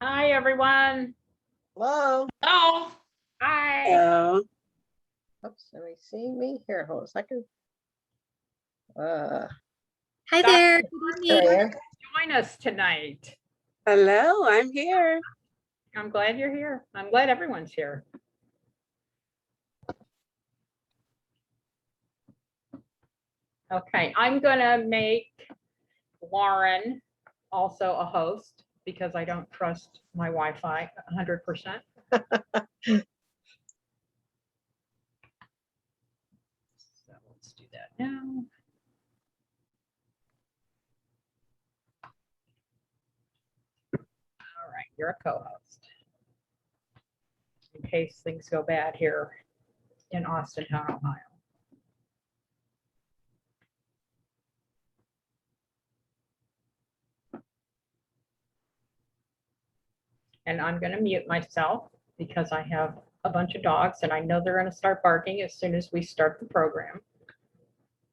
Hi, everyone. Hello. Oh, hi. Hello. Oops, let me see me here. Hold on a second. Hi there. There. Join us tonight. Hello, I'm here. I'm glad you're here. I'm glad everyone's here. Okay, I'm gonna make Lauryn also a host because I don't trust my Wi-Fi 100%. So let's do that now. All right, you're a co-host. In case things go bad here in Austintown, Ohio. And I'm going to mute myself because I have a bunch of dogs and I know they're going to start barking as soon as we start the program.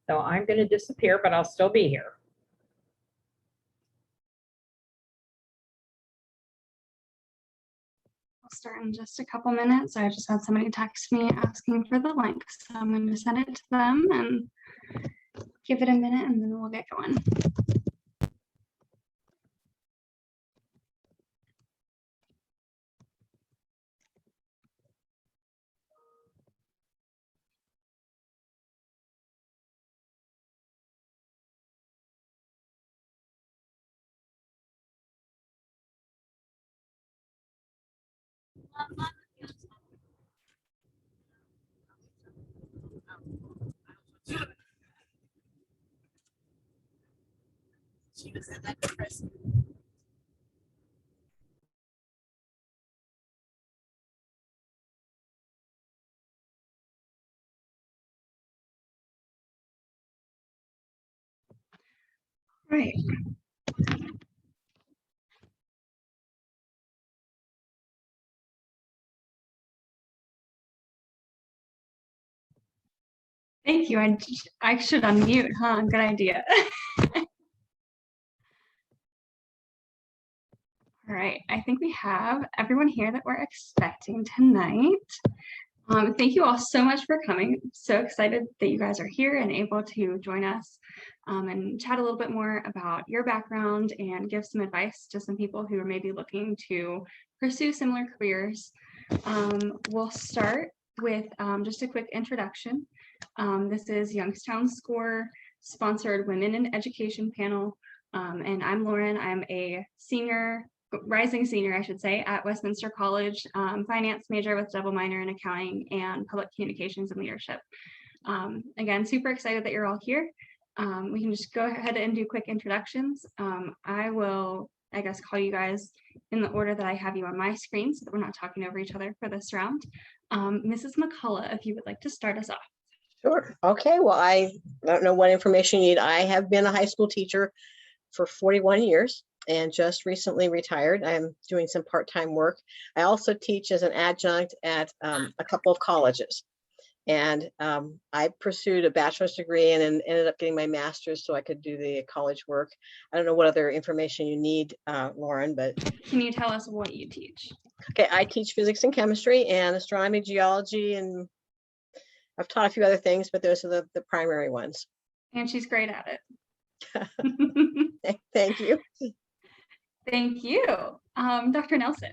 So I'm going to disappear, but I'll still be here. I'll start in just a couple minutes. I just had somebody text me asking for the link, so I'm going to send it to them and give it a minute and then we'll get going. Right. Thank you. I should unmute, huh? Good idea. All right. I think we have everyone here that we're expecting tonight. Thank you all so much for coming. I'm so excited that you guys are here and able to join us and chat a little bit more about your background and give some advice to some people who are maybe looking to pursue similar careers. We'll start with just a quick introduction. This is Youngstown SCORE sponsored Women in Education panel. And I'm Lauryn. I'm a rising senior, I should say, at Westminster College, finance major with double minor in accounting and public communications and leadership. Again, super excited that you're all here. We can just go ahead and do quick introductions. I will, I guess, call you guys in the order that I have you on my screen so that we're not talking over each other for this round. Mrs. McCullough, if you would like to start us off. Sure. Okay. Well, I don't know what information you need. I have been a high school teacher for 41 years and just recently retired. I'm doing some part-time work. I also teach as an adjunct at a couple of colleges. And I pursued a bachelor's degree and then ended up getting my master's so I could do the college work. I don't know what other information you need, Lauryn, but. Can you tell us what you teach? Okay, I teach physics and chemistry and astronomy, geology, and I've taught a few other things, but those are the primary ones. And she's great at it. Thank you. Thank you. Dr. Nelson.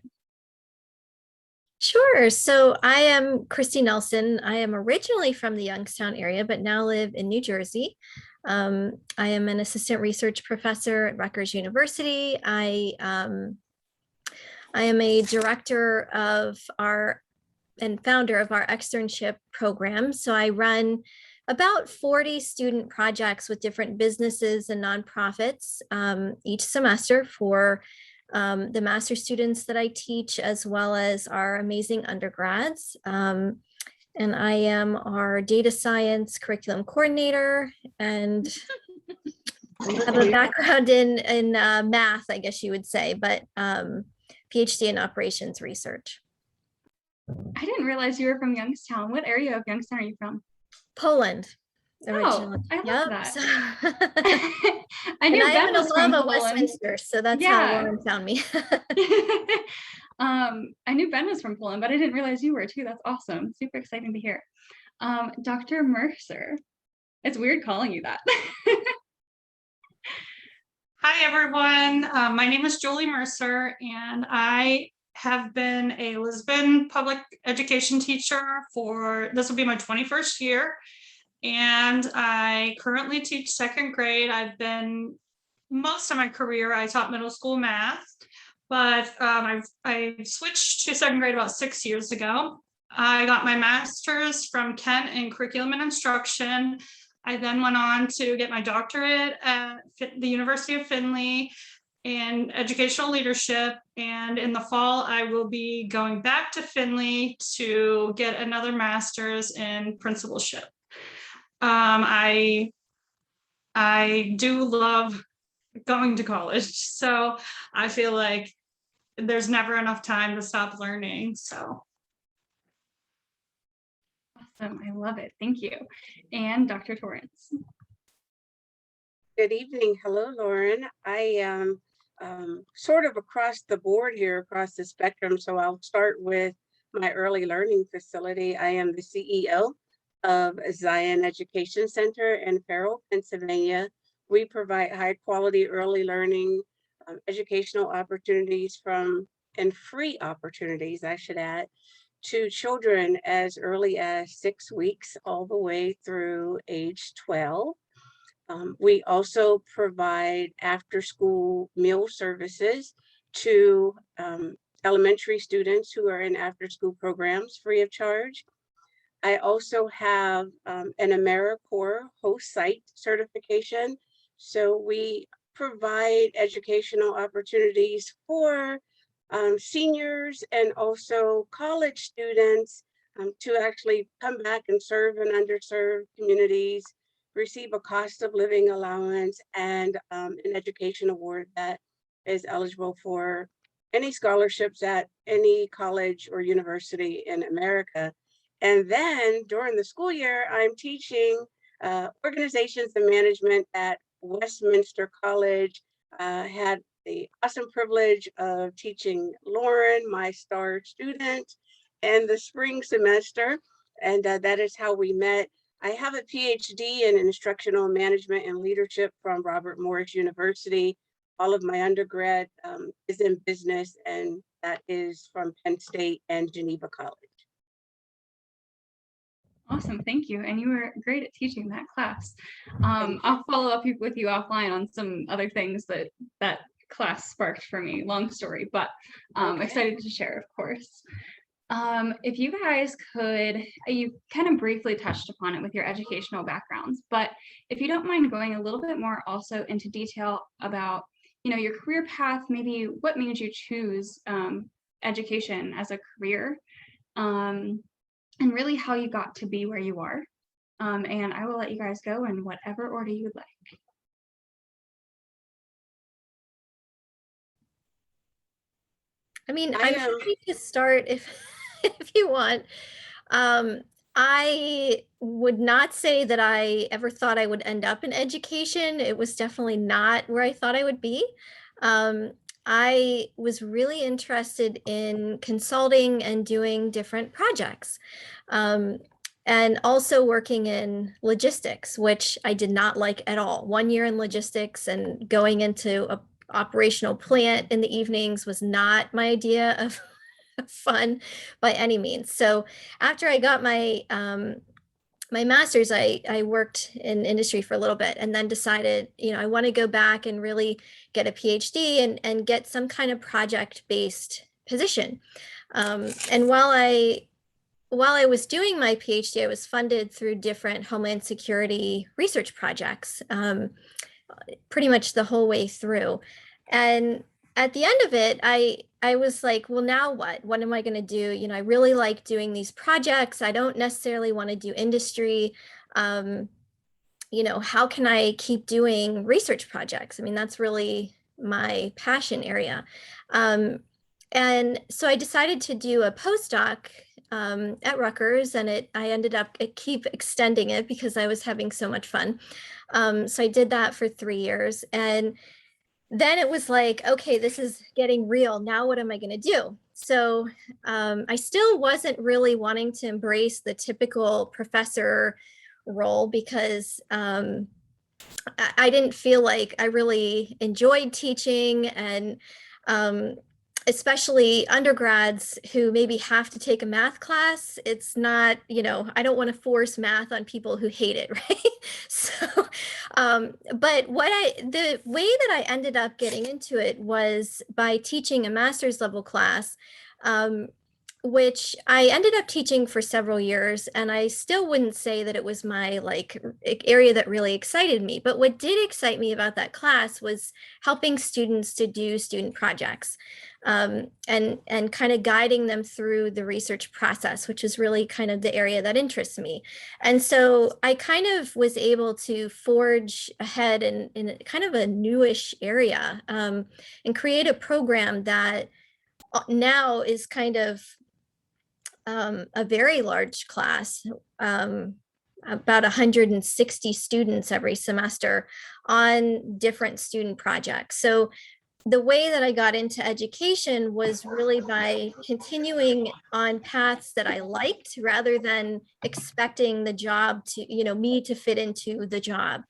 Sure. So I am Christie Nelson. I am originally from the Youngstown area, but now live in New Jersey. I am an assistant research professor at Rutgers University. I am a director of and founder of our externship program. So I run about 40 student projects with different businesses and nonprofits each semester for the master students that I teach, as well as our amazing undergrads. And I am our data science curriculum coordinator and I have a background in math, I guess you would say, but PhD in operations research. I didn't realize you were from Youngstown. What area of Youngstown are you from? Poland. originally. I love Yep. that. So- I and knew I Ben am an was from alum of Poland. Westminster, so that's how Yeah. Lauryn found me. I knew Ben was from Poland, but I didn't realize you were too. That's awesome. Super exciting to hear. Dr. Mercer. It's weird calling you that. Hi, everyone. My name is Jodi Mercer, and I have been a Lisbon public education teacher this will be my 21st year. And I currently teach second grade. Most of my career, I taught middle school math, but I switched to second grade about 6 years ago. I got my master's from Kent in curriculum and instruction. I then went on to get my doctorate at the University of Findlay in educational leadership. And in the fall, I will be going back to Findlay to get another master's in principalship. I do love going to college, so I feel like there's never enough time to stop learning. So Awesome. I love it. Thank you. And Dr. Torrance. Good evening. Hello, Lauryn. I am sort of across the board here, across the spectrum. So I'll start with my early learning facility. I am the CEO of Zion Education Center in Farrell, Pennsylvania. We provide high quality early learning educational opportunities and free opportunities, I should add, to children as early as 6 weeks all the way through age 12. We also provide after-school meal services to elementary students who are in after-school programs free of charge. I also have an AmeriCorps host site certification. So we provide educational opportunities for seniors and also college students to actually come back and serve in underserved communities, receive a cost of living allowance, and an education award that is eligible for any scholarships at any college or university in America. And then during the school year, I'm teaching organizations and management at Westminster College. Had the awesome privilege of teaching Lauryn, my star student, in the spring semester. And that is how we met. I have a PhD in instructional management and leadership from Robert Morris University. All of my undergrad is in business, and that is from Penn State and Geneva College. Awesome, thank you. And you were great at teaching that class. I'll follow up with you offline on some other things that class sparked for me. Long story, but Okay. excited to share, of course. If you guys could, you kind of briefly touched upon it with your educational backgrounds, but if you don't mind going a little bit more also into detail about, your career path, maybe what made you choose education as a career, and really how you got to be where you are. And I will let you guys go in whatever order you'd like. I mean, I'm happy to start if if you want. I would not say that I ever thought I would end up in education. It was definitely not where I thought I would be. I was really interested in consulting and doing different projects. And also working in logistics, which I did not like at all. 1 year in logistics and going into a operational plant in the evenings was not my idea of fun by any means. So after I got my my master's, I worked in industry for a little bit and then decided, I want to go back and really get a PhD and get some kind of project-based position. And while I was doing my PhD, I was funded through different Homeland Security research projects, pretty much the whole way through. And at the end of it, I was like, well, now what? What am I going to do? I really like doing these projects. I don't necessarily want to do industry. How can I keep doing research projects? I mean, that's really my passion area. And so I decided to do a postdoc at Rutgers, and I ended up keep extending it because I was having so much fun. So I did that for 3 years, and then it was like, okay, this is getting real. Now what am I going to do? So I still wasn't really wanting to embrace the typical professor role because I didn't feel like I really enjoyed teaching, and especially undergrads who maybe have to take a math class. It's not, I don't want to force math on people who hate it, right? So, but the way that I ended up getting into it was by teaching a master's level class, which I ended up teaching for several years, and I still wouldn't say that it was my area that really excited me. But what did excite me about that class was helping students to do student projects, and kind of guiding them through the research process, which is really kind of the area that interests me. And so I kind of was able to forge ahead in kind of a newish area, and create a program that now is kind of a very large class, about 160 students every semester on different student projects. So the way that I got into education was really by continuing on paths that I liked rather than expecting the job to, me to fit into the job.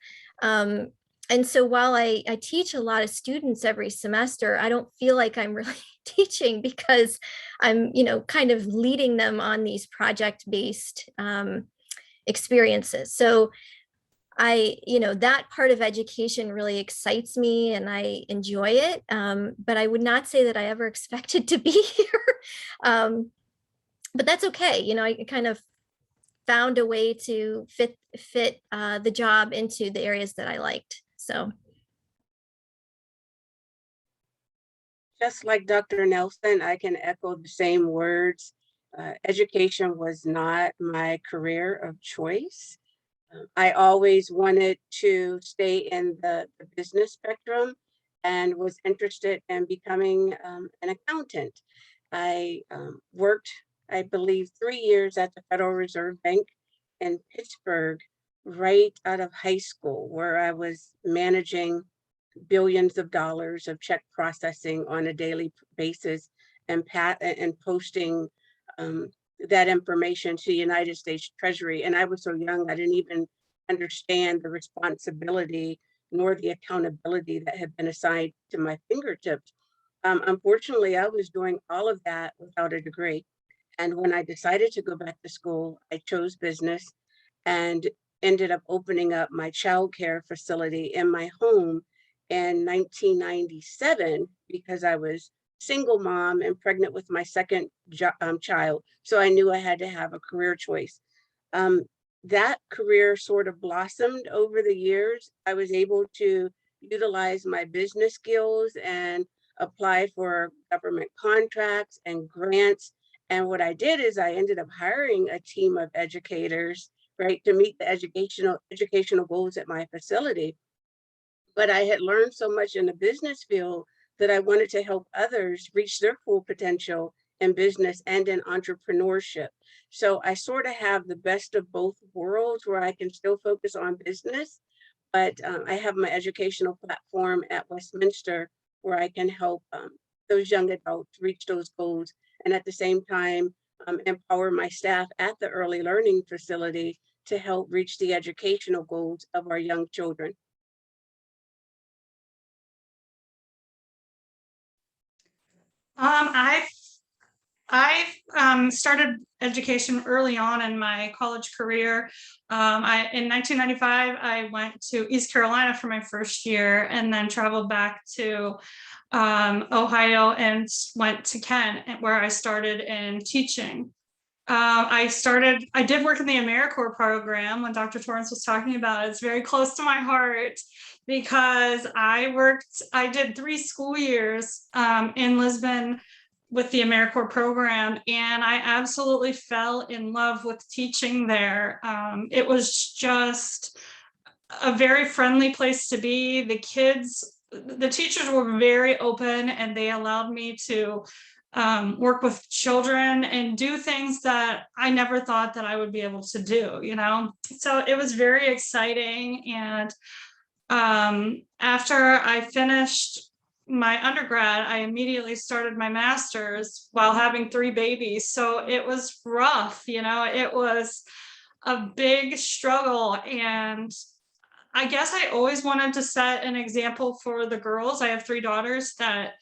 And so while I teach a lot of students every semester, I don't feel like I'm really teaching because I'm, kind of leading them on these project-based experiences. So that part of education really excites me and I enjoy it. But I would not say that I ever expected to be here. But that's okay. I kind of found a way to fit the job into the areas that I liked. So. Just like Dr. Nelson, I can echo the same words. Education was not my career of choice. I always wanted to stay in the business spectrum and was interested in becoming an accountant. I worked, I believe, 3 years at the Federal Reserve Bank in Pittsburgh right out of high school, where I was managing billions of dollars of check processing on a daily basis and posting that information to the United States Treasury. And I was so young, I didn't even understand the responsibility nor the accountability that had been assigned to my fingertips. Unfortunately, I was doing all of that without a degree. And when I decided to go back to school, I chose business and ended up opening up my childcare facility in my home in 1997 because I was single mom and pregnant with my second child. So I knew I had to have a career choice. That career sort of blossomed over the years. I was able to utilize my business skills and apply for government contracts and grants. And what I did is I ended up hiring a team of educators, right, to meet the educational goals at my facility. But I had learned so much in the business field that I wanted to help others reach their full potential in business and in entrepreneurship. So I sort of have the best of both worlds where I can still focus on business, but I have my educational platform at Westminster where I can help those young adults reach those goals, and at the same time empower my staff at the early learning facility to help reach the educational goals of our young children. I started education early on in my college career. In 1995, I went to East Carolina for my first year and then traveled back to Ohio and went to Kent, where I started in teaching. I did work in the AmeriCorps program when Dr. Torrance was talking about it. It's very close to my heart because I did 3 school years in Lisbon with the AmeriCorps program, and I absolutely fell in love with teaching there. It was just a very friendly place to be. The teachers were very open and they allowed me to work with children and do things that I never thought that I would be able to do, you know? So it was very exciting. And after I finished my undergrad, I immediately started my master's while having 3 babies. So it was rough, you know, it was a big struggle. And I guess I always wanted to set an example for the girls. I have 3 daughters, that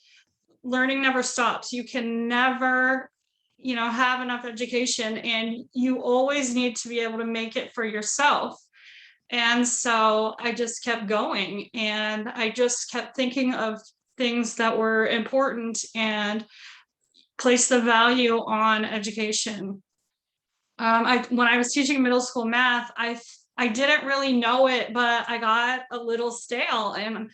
learning never stops. You can never, you know, have enough education, and you always need to be able to make it for yourself. And so I just kept going, and I just kept thinking of things that were important and place the value on education. When I was teaching middle school math, I didn't really know it, but I got a little stale, and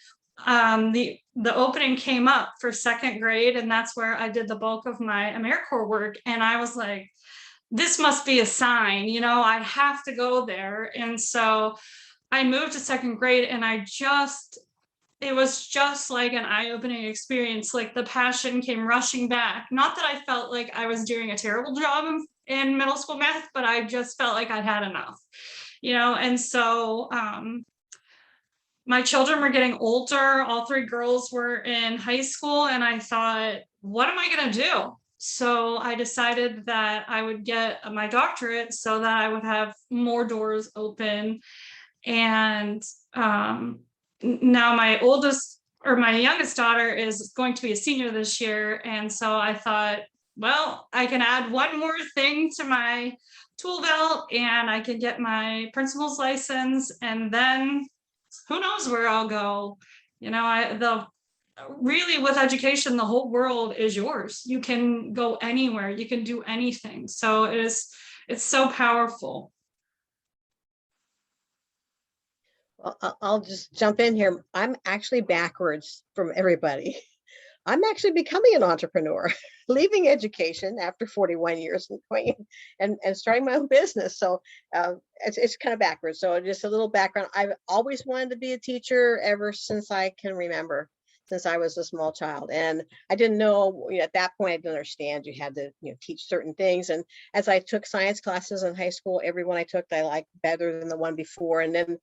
the opening came up for 2nd grade, and that's where I did the bulk of my AmeriCorps work. And I was like, this must be a sign, you know, I have to go there. And so I moved to 2nd grade, and it was just like an eye-opening experience. Like the passion came rushing back. Not that I felt like I was doing a terrible job in middle school math, but I just felt like I'd had enough, you know. And so my children were getting older. All 3 girls were in high school, and I thought, what am I going to do? So I decided that I would get my doctorate so that I would have more doors open. And now my youngest daughter is going to be a senior this year. And so I thought, well, I can add one more thing to my tool belt, and I can get my principal's license, and then who knows where I'll go. You know, really with education, the whole world is yours. You can go anywhere, you can do anything. So it's so powerful. Well, I'll just jump in here. I'm actually backwards from everybody. I'm actually becoming an entrepreneur, leaving education after 41 years and going and starting my own business. So it's kind of backwards. So just a little background. I've always wanted to be a teacher ever since I can remember, since I was a small child. And I didn't know, you know, at that point, I didn't understand you had to, you know, teach certain things. And as I took science classes in high school, every one I took, I liked better than the one before. And then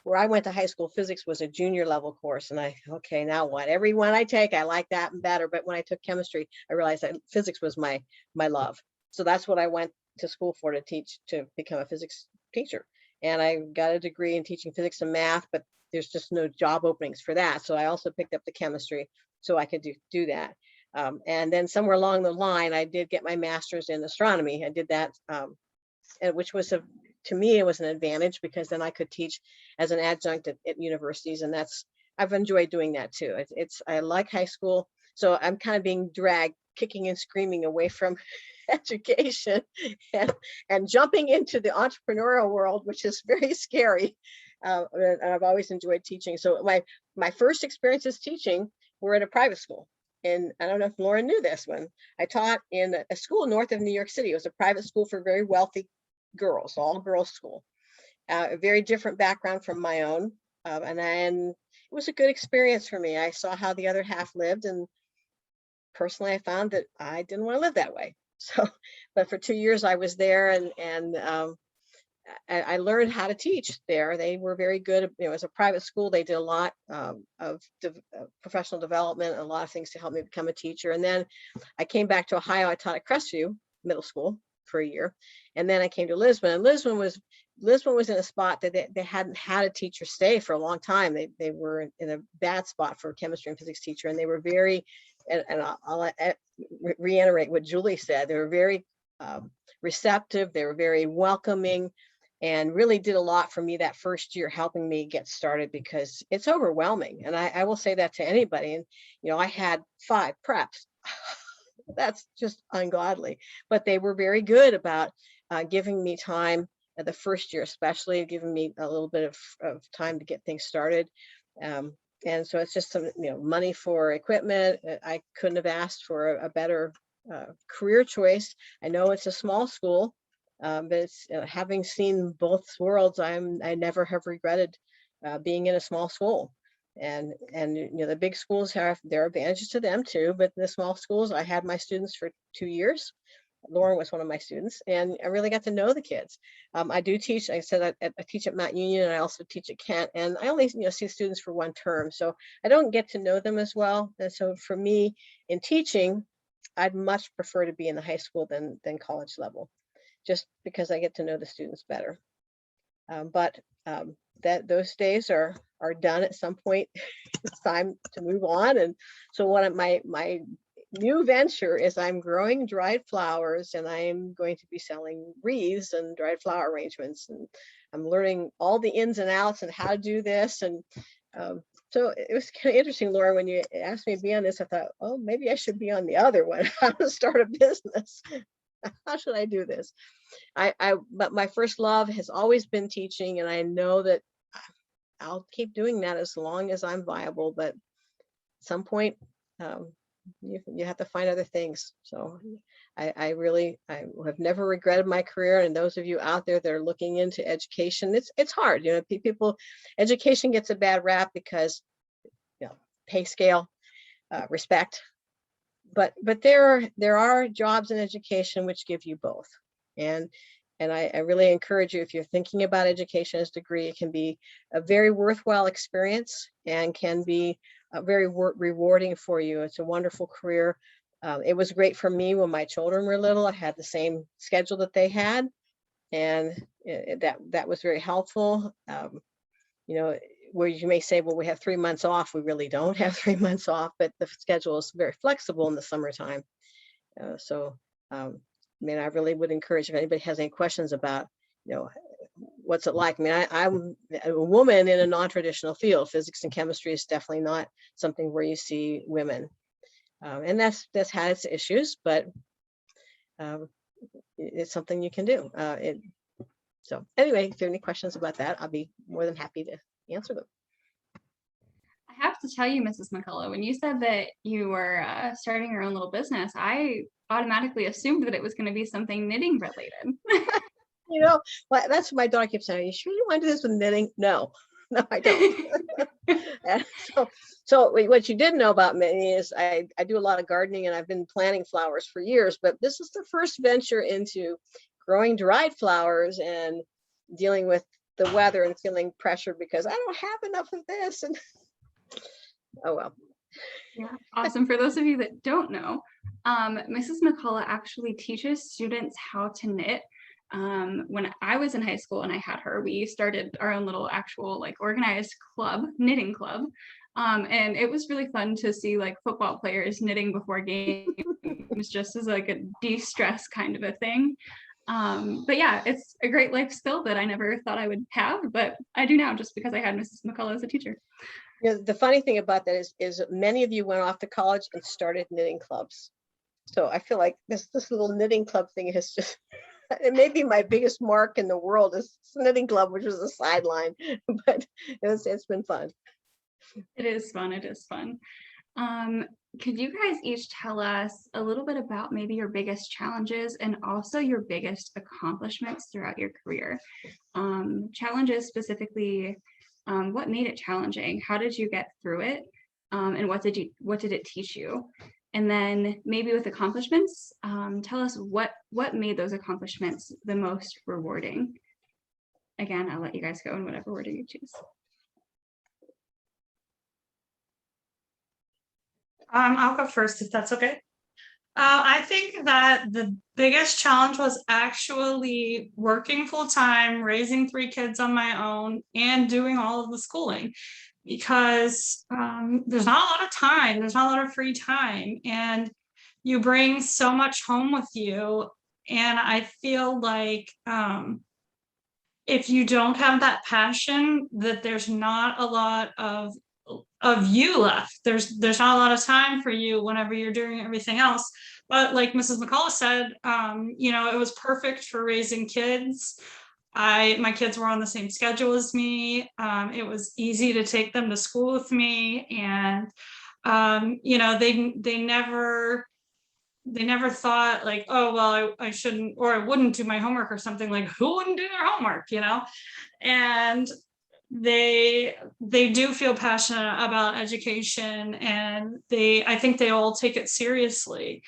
where I went to high school, physics was a junior level course. And okay, now what? Every one I take, I like that better. But when I took chemistry, I realized that physics was my love. So that's what I went to school for, to become a physics teacher. And I got a degree in teaching physics and math, but there's just no job openings for that. So I also picked up the chemistry so I could do that. And then somewhere along the line, I did get my master's in astronomy. I did that, which was to me, it was an advantage, because then I could teach as an adjunct at universities. And I've enjoyed doing that too. I like high school. So I'm kind of being dragged, kicking and screaming away from education and jumping into the entrepreneurial world, which is very scary. And I've always enjoyed teaching. So my first experiences teaching were at a private school. And I don't know if Lauryn knew this one. I taught in a school north of New York City. It was a private school for very wealthy girls, all girls school. A very different background from my own. And it was a good experience for me. I saw how the other half lived. And personally, I found that I didn't want to live that way. So, but for 2 years I was there, and I learned how to teach there. They were very good. You know, as a private school, they did a lot of professional development, a lot of things to help me become a teacher. And then I came back to Ohio. I taught at Crestview Middle School for a year. And then I came to Lisbon, and Lisbon was in a spot that they hadn't had a teacher stay for a long time. They were in a bad spot for a chemistry and physics teacher. And they were very, and I'll reiterate what Julie said, they were very receptive. They were very welcoming, and really did a lot for me that first year, helping me get started, because it's overwhelming. And I will say that to anybody. And, you know, I had 5 preps. That's just ungodly, but they were very good about giving me time the first year, especially giving me a little bit of time to get things started. And so it's just some, you know, money for equipment. I couldn't have asked for a better career choice. I know it's a small school, but it's having seen both worlds, I never have regretted being in a small school. And the big schools have their advantages to them too, but the small schools, I had my students for 2 years. Lauryn was one of my students, and I really got to know the kids. I do teach, I said, I teach at Mount Union, and I also teach at Kent, and I only see students for one term, so I don't get to know them as well. And so for me in teaching, I'd much prefer to be in the high school than college level, just because I get to know the students better. But those days are done at some point. It's time to move on. And so one of my new venture is I'm growing dried flowers, and I'm going to be selling wreaths and dried flower arrangements. And I'm learning all the ins and outs and how to do this. And so it was kind of interesting, Lauryn, when you asked me to be on this, I thought, oh, maybe I should be on the other one. How to start a business. How should I do this? But my first love has always been teaching, and I know that I'll keep doing that as long as I'm viable. But at some point, you have to find other things. So I have never regretted my career. And those of you out there that are looking into education, it's hard. Education gets a bad rap because pay scale, respect. But there are jobs in education which give you both. And I really encourage you, if you're thinking about education as a degree, it can be a very worthwhile experience and can be very rewarding for you. It's a wonderful career. It was great for me when my children were little. I had the same schedule that they had, and that was very helpful. Where you may say, well, we have 3 months off. We really don't have 3 months off, but the schedule is very flexible in the summertime. I really would encourage, if anybody has any questions about, what's it like? I'm a woman in a non-traditional field. Physics and chemistry is definitely not something where you see women. And that's had its issues, but it's something you can do. So anyway, if you have any questions about that, I'll be more than happy to answer them. I have to tell you, Mrs. McCullough, when you said that you were starting your own little business, I automatically assumed that it was going to be something knitting related. Well, that's what my daughter keeps saying. Are you sure you want to do this with knitting? No, I don't. And so what you didn't know about me is I do a lot of gardening, and I've been planting flowers for years, but this is the first venture into growing dried flowers and dealing with the weather and feeling pressure because I don't have enough of this. And oh well. Yeah, awesome. For those of you that don't know, Mrs. McCullough actually teaches students how to knit. When I was in high school and I had her, we started our own little actual organized club, knitting club. And it was really fun to see football players knitting before games just as a de-stress kind of a thing. But yeah, it's a great life skill that I never thought I would have, but I do now just because I had Mrs. McCullough as a teacher. The funny thing about that is many of you went off to college and started knitting clubs. So I feel like this little knitting club thing has just, it may be my biggest mark in the world is knitting club, which was a sideline, but it's been fun. It is fun. It is fun. Could you guys each tell us a little bit about maybe your biggest challenges and also your biggest accomplishments throughout your career? Challenges specifically, what made it challenging? How did you get through it? And what did it teach you? And then maybe with accomplishments, tell us what made those accomplishments the most rewarding. Again, I'll let you guys go in whatever order you choose. I'll go first if that's okay. I think that the biggest challenge was actually working full time, raising 3 kids on my own, and doing all of the schooling, because there's not a lot of time, there's not a lot of free time, and you bring so much home with you. And I feel like if you don't have that passion, that there's not a lot of you left. There's not a lot of time for you whenever you're doing everything else. But like Mrs. McCullough said, it was perfect for raising kids. My kids were on the same schedule as me. It was easy to take them to school with me, and they never thought like, oh well, I shouldn't, or I wouldn't do my homework or something. Like, who wouldn't do their homework, And they do feel passionate about education, and I think they all take it seriously.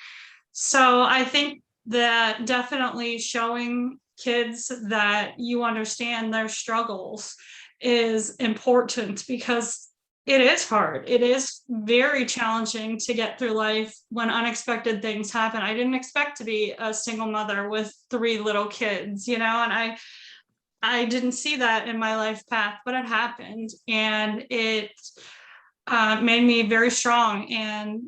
So I think that definitely showing kids that you understand their struggles is important, because it is hard. It is very challenging to get through life when unexpected things happen. I didn't expect to be a single mother with 3 little kids, and I didn't see that in my life path, but it happened, and it made me very strong. And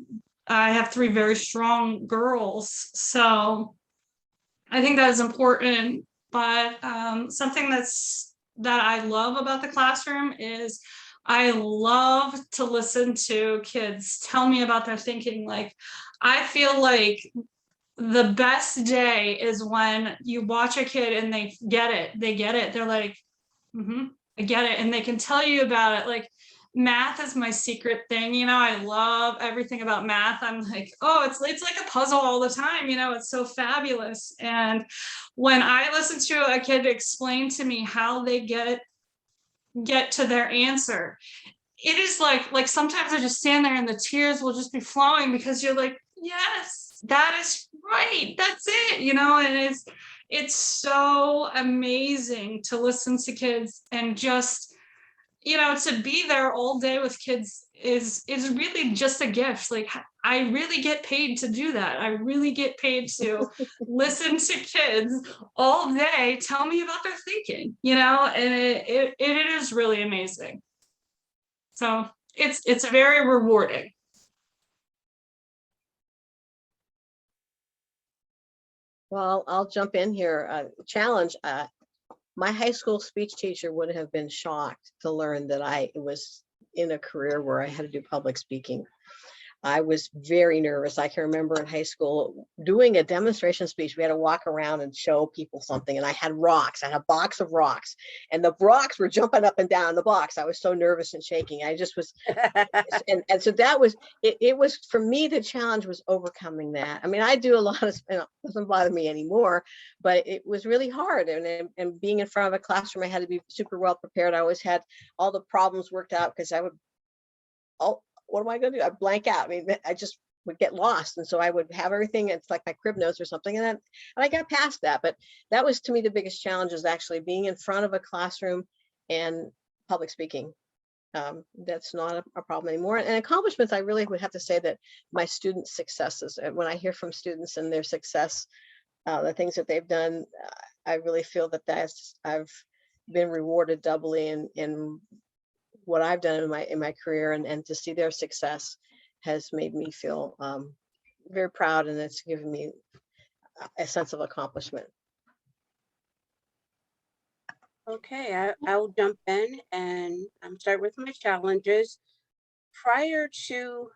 I have 3 very strong girls, so I think that is important. But something that I love about the classroom is I love to listen to kids tell me about their thinking. Like, I feel like the best day is when you watch a kid and they get it. They're like, I get it. And they can tell you about it. Like, math is my secret thing. I love everything about math. I'm like, oh, it's like a puzzle all the time. It's so fabulous. And when I listen to a kid explain to me how they get to their answer, it is like sometimes I just stand there and the tears will just be flowing, because you're like, yes, that is right, that's it, and it's so amazing to listen to kids, and just to be there all day with kids is really just a gift. Like, I really get paid to do that. I really get paid to listen to kids all day tell me about their thinking, and it is really amazing. So it's very rewarding. Well, I'll jump in here. Challenge. My high school speech teacher would have been shocked to learn that I was in a career where I had to do public speaking. I was very nervous. I can remember in high school doing a demonstration speech. We had to walk around and show people something. And I had rocks. I had a box of rocks. And the rocks were jumping up and down the box. I was so nervous and shaking. I just was. and so that was, it was, for me, the challenge was overcoming that. I mean, I do a lot of, it doesn't bother me anymore, but it was really hard. And being in front of a classroom, I had to be super well prepared. I always had all the problems worked out, because I would, what am I going to do? I blank out. I mean, I just would get lost. And so I would have everything. It's like my crib notes or something. And I got past that. But that was, to me, the biggest challenge, is actually being in front of a classroom and public speaking. That's not a problem anymore. And accomplishments, I really would have to say that my students' successes, when I hear from students and their success, the things that they've done, I really feel that I've been rewarded doubly in what I've done in my career, and to see their success has made me feel very proud, and it's given me a sense of accomplishment. Okay, I'll jump in and start with my challenges. Prior to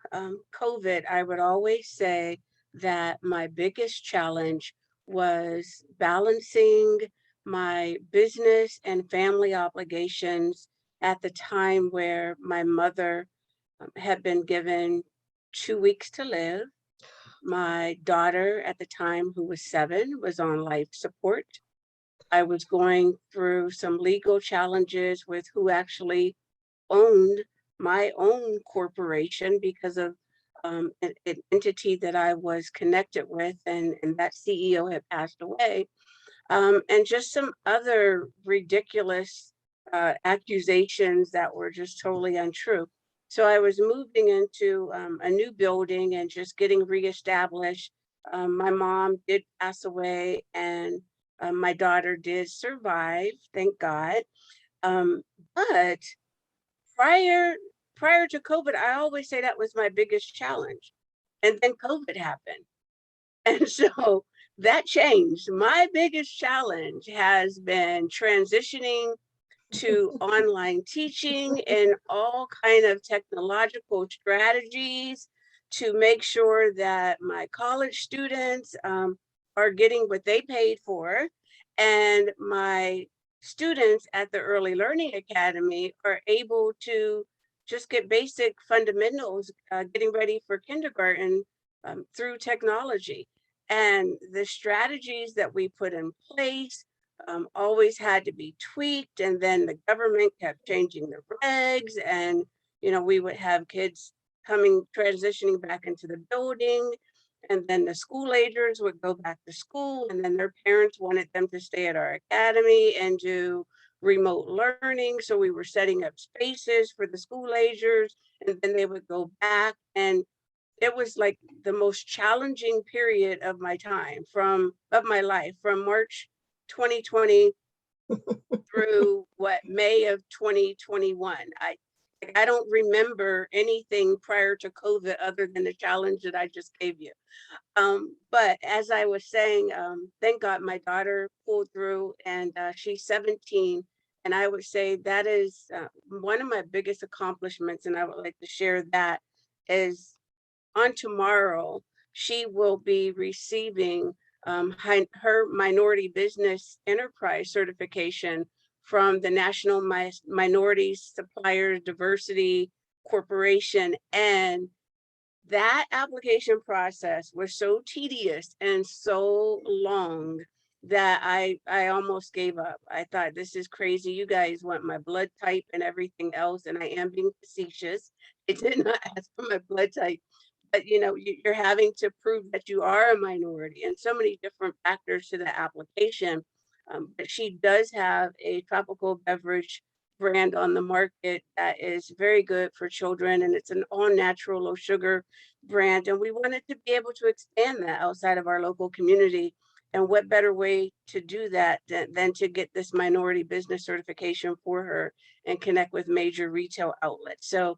COVID, I would always say that my biggest challenge was balancing my business and family obligations at the time where my mother had been given 2 weeks to live. My daughter at the time, who was 7, was on life support. I was going through some legal challenges with who actually owned my own corporation, because of an entity that I was connected with, and that CEO had passed away. And just some other ridiculous accusations that were just totally untrue. So I was moving into a new building and just getting reestablished. My mom did pass away, and my daughter did survive, thank God. But prior to COVID, I always say that was my biggest challenge. And then COVID happened. And so that changed. My biggest challenge has been transitioning to online teaching and all kind of technological strategies to make sure that my college students are getting what they paid for, and my students at the Early Learning Academy are able to just get basic fundamentals, getting ready for kindergarten through technology. And the strategies that we put in place always had to be tweaked. And then the government kept changing the regs, and, you know, we would have kids transitioning back into the building. And then the school agers would go back to school, and then their parents wanted them to stay at our academy and do remote learning. So we were setting up spaces for the school agers, and then they would go back. And it was like the most challenging period of my life, from March 2020 through May of 2021. I don't remember anything prior to COVID other than the challenge that I just gave you. But as I was saying, thank God my daughter pulled through, and she's 17. And I would say that is one of my biggest accomplishments. And I would like to share that is on tomorrow, she will be receiving her Minority Business Enterprise certification from the National Minority Suppliers Diversity Corporation. And that application process was so tedious and so long that I almost gave up. I thought, this is crazy. You guys want my blood type and everything else. And I am being facetious. It did not ask for my blood type. But, you know, you're having to prove that you are a minority, and so many different factors to the application. But she does have a tropical beverage brand on the market that is very good for children, and it's an all natural, low sugar brand. And we wanted to be able to expand that outside of our local community. And what better way to do that than to get this minority business certification for her and connect with major retail outlets. So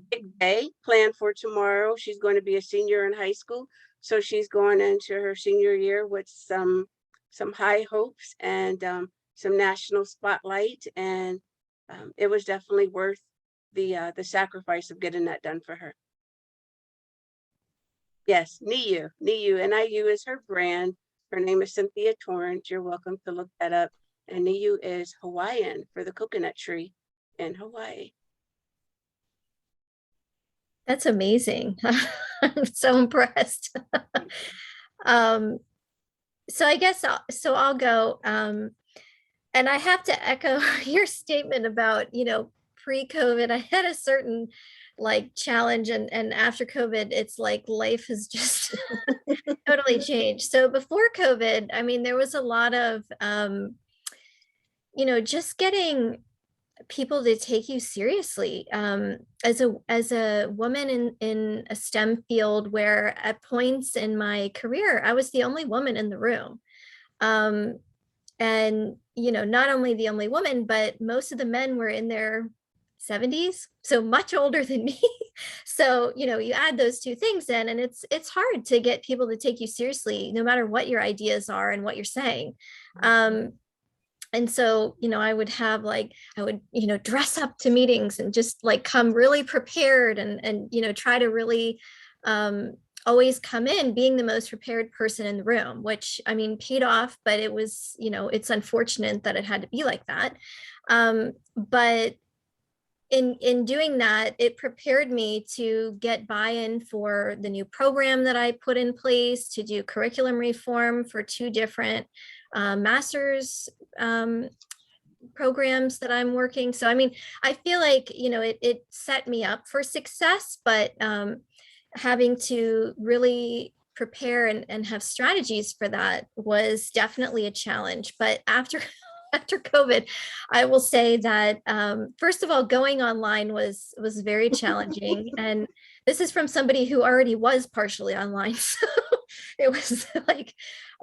big day planned for tomorrow. She's going to be a senior in high school. So she's going into her senior year with some high hopes and some national spotlight. And it was definitely worth the sacrifice of getting that done for her. Yes, NIU. NIU is her brand. Her name is Cynthia Torrance. You're welcome to look that up. And NIU is Hawaiian for the coconut tree in Hawaii. That's amazing. I'm so impressed. So I guess I'll go. And I have to echo your statement about, you know, pre-COVID, I had a certain like challenge, and after COVID, it's like life has just totally changed. So before COVID, I mean, there was a lot of, you know, just getting people to take you seriously as a woman in a STEM field, where at points in my career I was the only woman in the room, and you know, not only the only woman, but most of the men were in their 70s, so much older than me. So you know, you add those two things in, and it's hard to get people to take you seriously, no matter what your ideas are and what you're saying. And so, you know, I would, you know, dress up to meetings and just like come really prepared and, you know, try to really always come in being the most prepared person in the room, which I mean, paid off, but it was, you know, it's unfortunate that it had to be like that. But in doing that, it prepared me to get buy-in for the new program that I put in place, to do curriculum reform for 2 different master's programs that I'm working. So, I mean, I feel like, you know, it set me up for success, but having to really prepare and have strategies for that was definitely a challenge. But after COVID, I will say that, first of all, going online was very challenging. And this is from somebody who already was partially online. So it was like,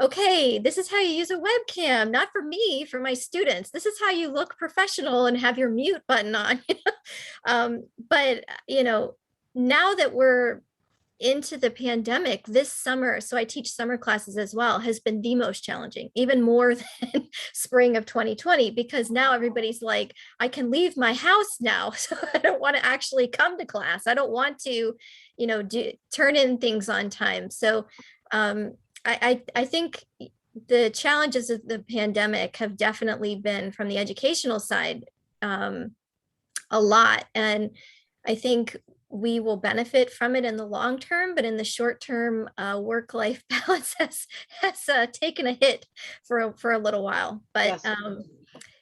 okay, this is how you use a webcam, not for me, for my students. This is how you look professional and have your mute button on. But, you know, now that we're into the pandemic, this summer, so I teach summer classes as well, has been the most challenging, even more than spring of 2020, because now everybody's like, I can leave my house now, so I don't want to actually come to class. I don't want to, you know, turn in things on time. So I think the challenges of the pandemic have definitely been, from the educational side, a lot. And I think we will benefit from it in the long term, but in the short term, work-life balance has taken a hit for a little while. But Yes.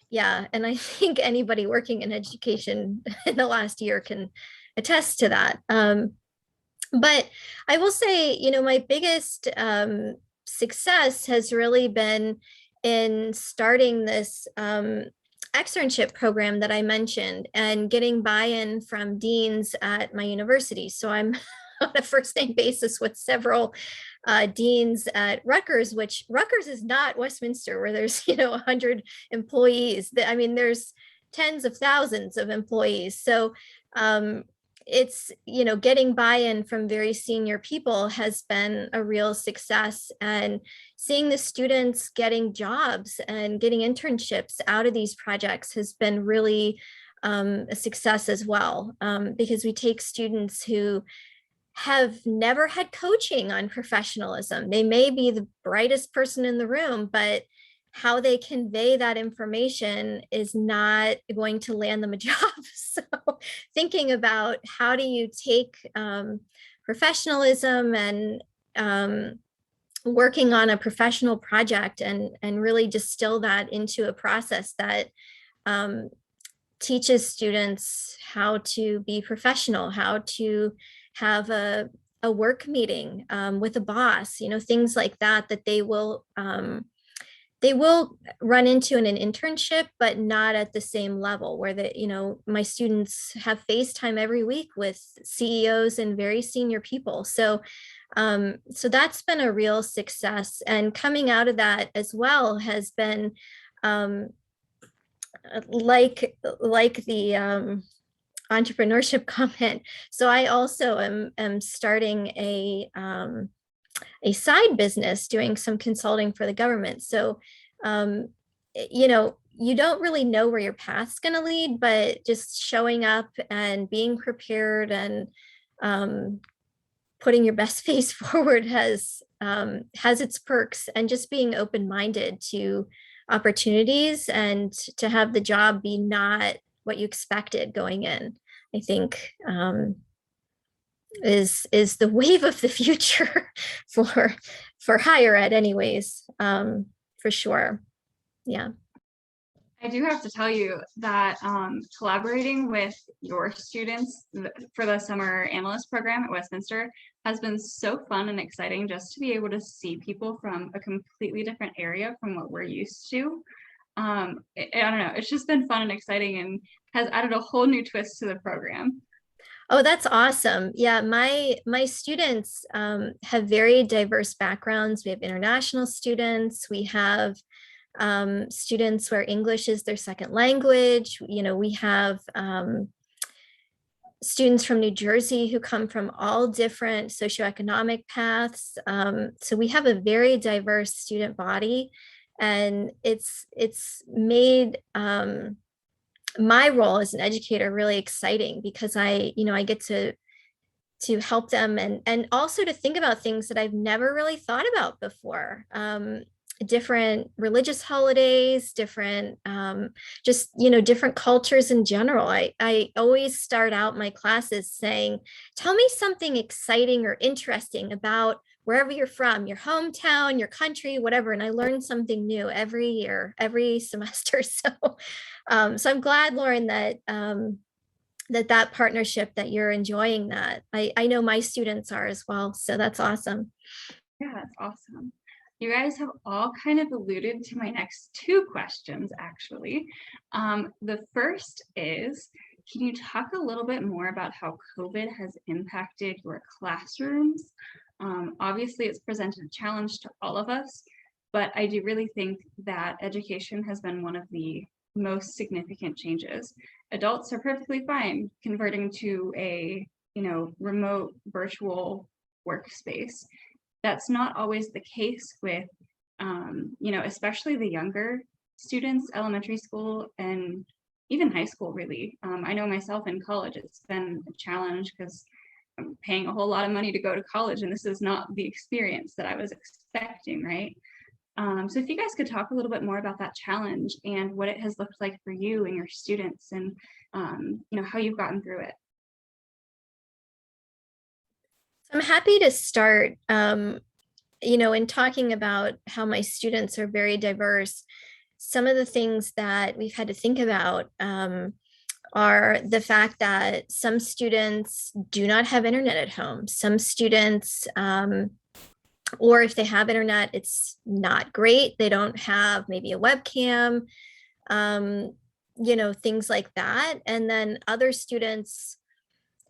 yeah, and I think anybody working in education in the last year can attest to that. But I will say, my biggest success has really been in starting this externship program that I mentioned and getting buy-in from deans at my university. So I'm on a first name basis with several deans at Rutgers, which Rutgers is not Westminster, where there's 100 employees. I mean, there's tens of thousands of employees. So it's getting buy-in from very senior people has been a real success, and seeing the students getting jobs and getting internships out of these projects has been really a success as well, because we take students who have never had coaching on professionalism. They may be the brightest person in the room, but how they convey that information is not going to land them a job. So thinking about how do you take professionalism and working on a professional project and really distill that into a process that teaches students how to be professional, how to have a work meeting with a boss, things like that, that they will run into in an internship, but not at the same level, where my students have FaceTime every week with CEOs and very senior people. So that's been a real success. And coming out of that as well has been like the entrepreneurship comment. So I also am starting a side business doing some consulting for the government. So, you don't really know where your path's going to lead, but just showing up and being prepared and putting your best face forward has its perks, and just being open-minded to opportunities and to have the job be not what you expected going in, I think is the wave of the future for higher ed anyways, for sure. Yeah. I do have to tell you that collaborating with your students for the summer analyst program at Westminster has been so fun and exciting, just to be able to see people from a completely different area from what we're used to. I don't know, it's just been fun and exciting and has added a whole new twist to the program. Oh, that's awesome. Yeah, my students have very diverse backgrounds. We have international students. We have students where English is their second language. We have students from New Jersey who come from all different socioeconomic paths. So we have a very diverse student body, and it's made my role as an educator really exciting, because I get to help them and also to think about things that I've never really thought about before. Different religious holidays, different just different cultures in general. I always start out my classes saying, tell me something exciting or interesting about wherever you're from, your hometown, your country, whatever. And I learn something new every year, every semester. So I'm glad, Lauryn, that that partnership, that you're enjoying that. I know my students are as well. So that's awesome. Yeah, that's awesome. You guys have all kind of alluded to my next two questions, actually. The first is, can you talk a little bit more about how COVID has impacted your classrooms? Obviously, it's presented a challenge to all of us, but I do really think that education has been one of the most significant changes. Adults are perfectly fine converting to a remote virtual workspace. That's not always the case with especially the younger students, elementary school and even high school, really. I know myself in college, it's been a challenge because I'm paying a whole lot of money to go to college, and this is not the experience that I was expecting, right? So if you guys could talk a little bit more about that challenge and what it has looked like for you and your students, and how you've gotten through it. I'm happy to start, in talking about how my students are very diverse. Some of the things that we've had to think about are the fact that some students do not have internet at home. Some students, or if they have internet, it's not great. They don't have maybe a webcam, things like that. And then other students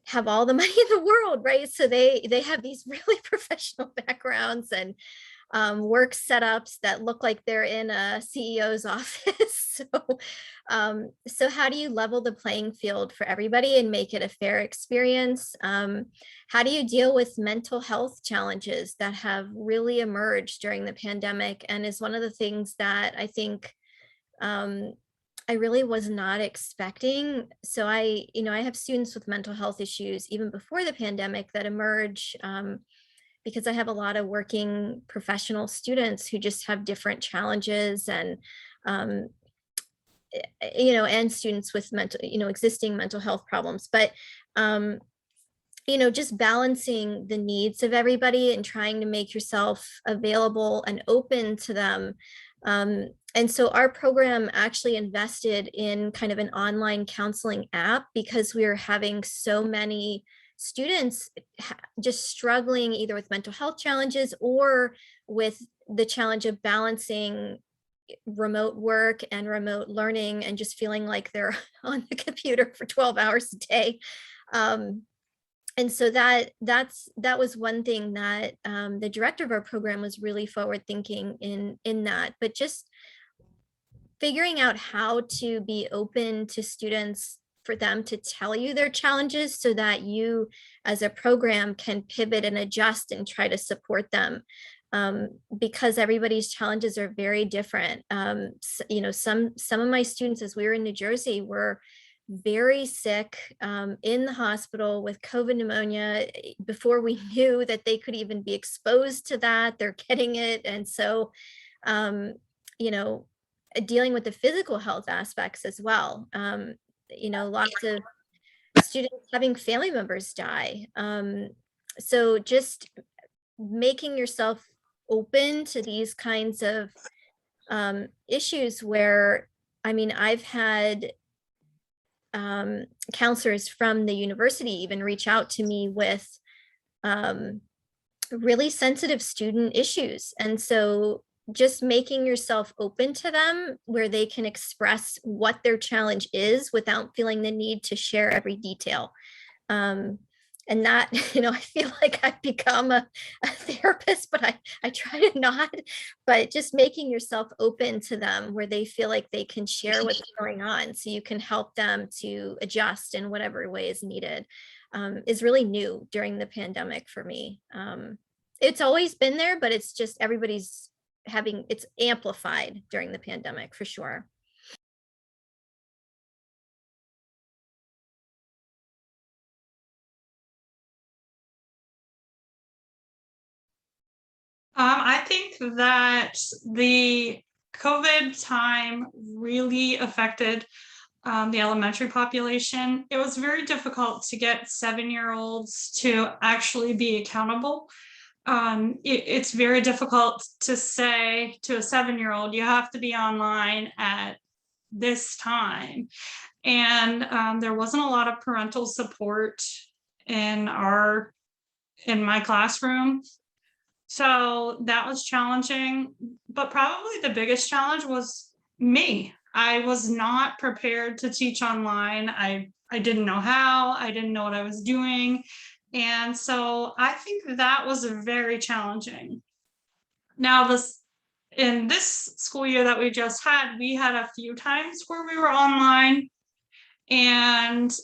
have all the money in the world, right? So they have these really professional backgrounds and work setups that look like they're in a CEO's office. So how do you level the playing field for everybody and make it a fair experience? How do you deal with mental health challenges that have really emerged during the pandemic and is one of the things that I think I really was not expecting. So I have students with mental health issues even before the pandemic that emerge because I have a lot of working professional students who just have different challenges and, and students with existing mental health problems. But, just balancing the needs of everybody and trying to make yourself available and open to them. And so our program actually invested in kind of an online counseling app because we were having so many students just struggling either with mental health challenges or with the challenge of balancing remote work and remote learning and just feeling like they're on the computer for 12 hours a day. And so that was one thing that the director of our program was really forward thinking in that, but just figuring out how to be open to students for them to tell you their challenges so that you as a program can pivot and adjust and try to support them because everybody's challenges are very different. Some of my students as we were in New Jersey were very sick in the hospital with COVID pneumonia before we knew that they could even be exposed to that. They're getting it. And so, dealing with the physical health aspects as well. Lots of students having family members die. So just making yourself open to these kinds of issues where, I've had counselors from the university even reach out to me with really sensitive student issues. And so just making yourself open to them where they can express what their challenge is without feeling the need to share every detail. And that, I feel like I've become a therapist, but I try to not, but just making yourself open to them where they feel like they can share what's going on so you can help them to adjust in whatever way is needed is really new during the pandemic for me. It's always been there, but it's just everybody's it's amplified during the pandemic for sure. I think that the COVID time really affected the elementary population. It was very difficult to get 7-year-olds to actually be accountable. It's very difficult to say to a 7-year-old, you have to be online at this time. And there wasn't a lot of parental support in my classroom. So that was challenging, but probably the biggest challenge was me. I was not prepared to teach online. I didn't know how, I didn't know what I was doing. And so I think that was very challenging. Now, in this school year that we just had, we had a few times where we were online and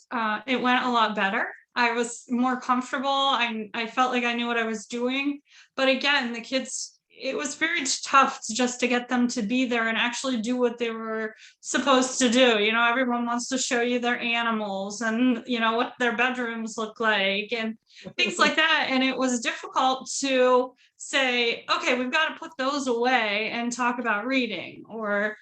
it went a lot better. I was more comfortable. I felt like I knew what I was doing. But again, the kids, it was very tough just to get them to be there and actually do what they were supposed to do. Everyone wants to show you their animals and, what their bedrooms look like and things like that. And it was difficult to say, okay, we've got to put those away and talk about reading, or,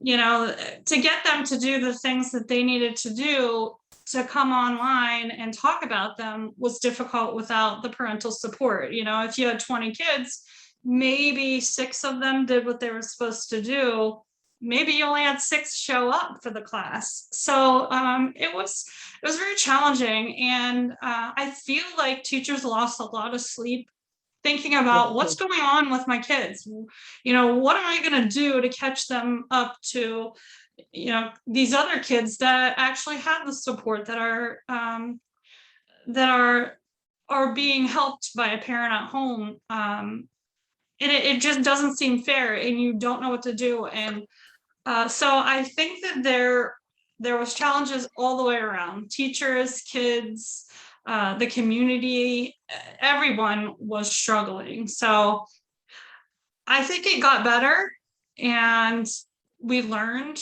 to get them to do the things that they needed to do. to come online and talk about them was difficult without the parental support. You know, if you had 20 kids, maybe 6 of them did what they were supposed to do. Maybe you only had 6 show up for the class. So it was very challenging. And I feel like teachers lost a lot of sleep thinking about what's going on with my kids. You know, what am I going to do to catch them up to, you know, these other kids that actually have the support, that are being helped by a parent at home. And it just doesn't seem fair, and you don't know what to do. And so I think that there was challenges all the way around. Teachers, kids, the community, everyone was struggling. So I think it got better, and we learned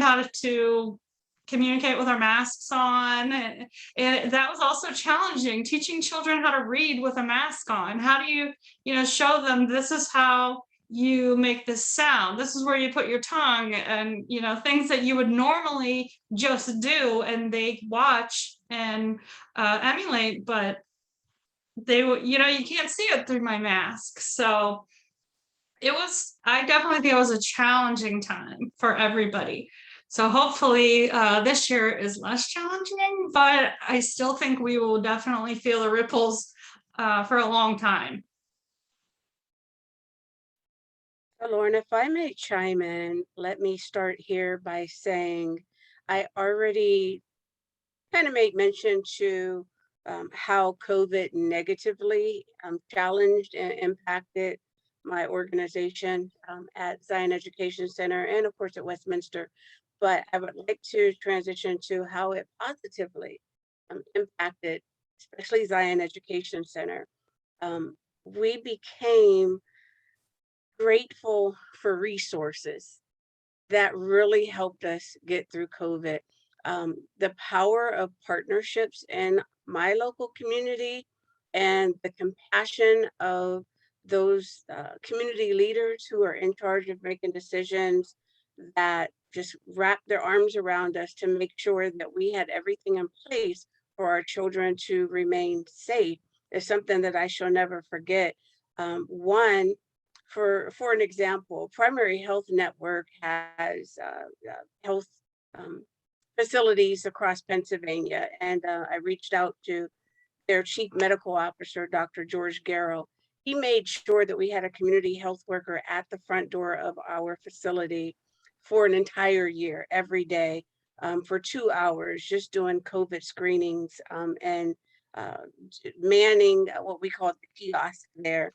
how to communicate with our masks on, and that was also challenging, teaching children how to read with a mask on. How do you show them, this is how you make this sound, this is where you put your tongue, and things that you would normally just do and they watch and emulate, but they you can't see it through my mask. So I definitely think it was a challenging time for everybody. So hopefully this year is less challenging, but I still think we will definitely feel the ripples for a long time. So Lauren, if I may chime in, let me start here by saying I already kind of made mention to how COVID negatively challenged and impacted my organization at Zion Education Center and of course at Westminster. But I would like to transition to how it positively impacted, especially Zion Education Center. We became grateful for resources that really helped us get through COVID. The power of partnerships in my local community and the compassion of those community leaders who are in charge of making decisions that just wrap their arms around us to make sure that we had everything in place for our children to remain safe is something that I shall never forget. One, for an example, Primary Health Network has health facilities across Pennsylvania, and I reached out to their chief medical officer, Dr. George Garrow. He made sure that we had a community health worker at the front door of our facility for an entire year, every day, for 2 hours, just doing COVID screenings and manning what we call the kiosk there,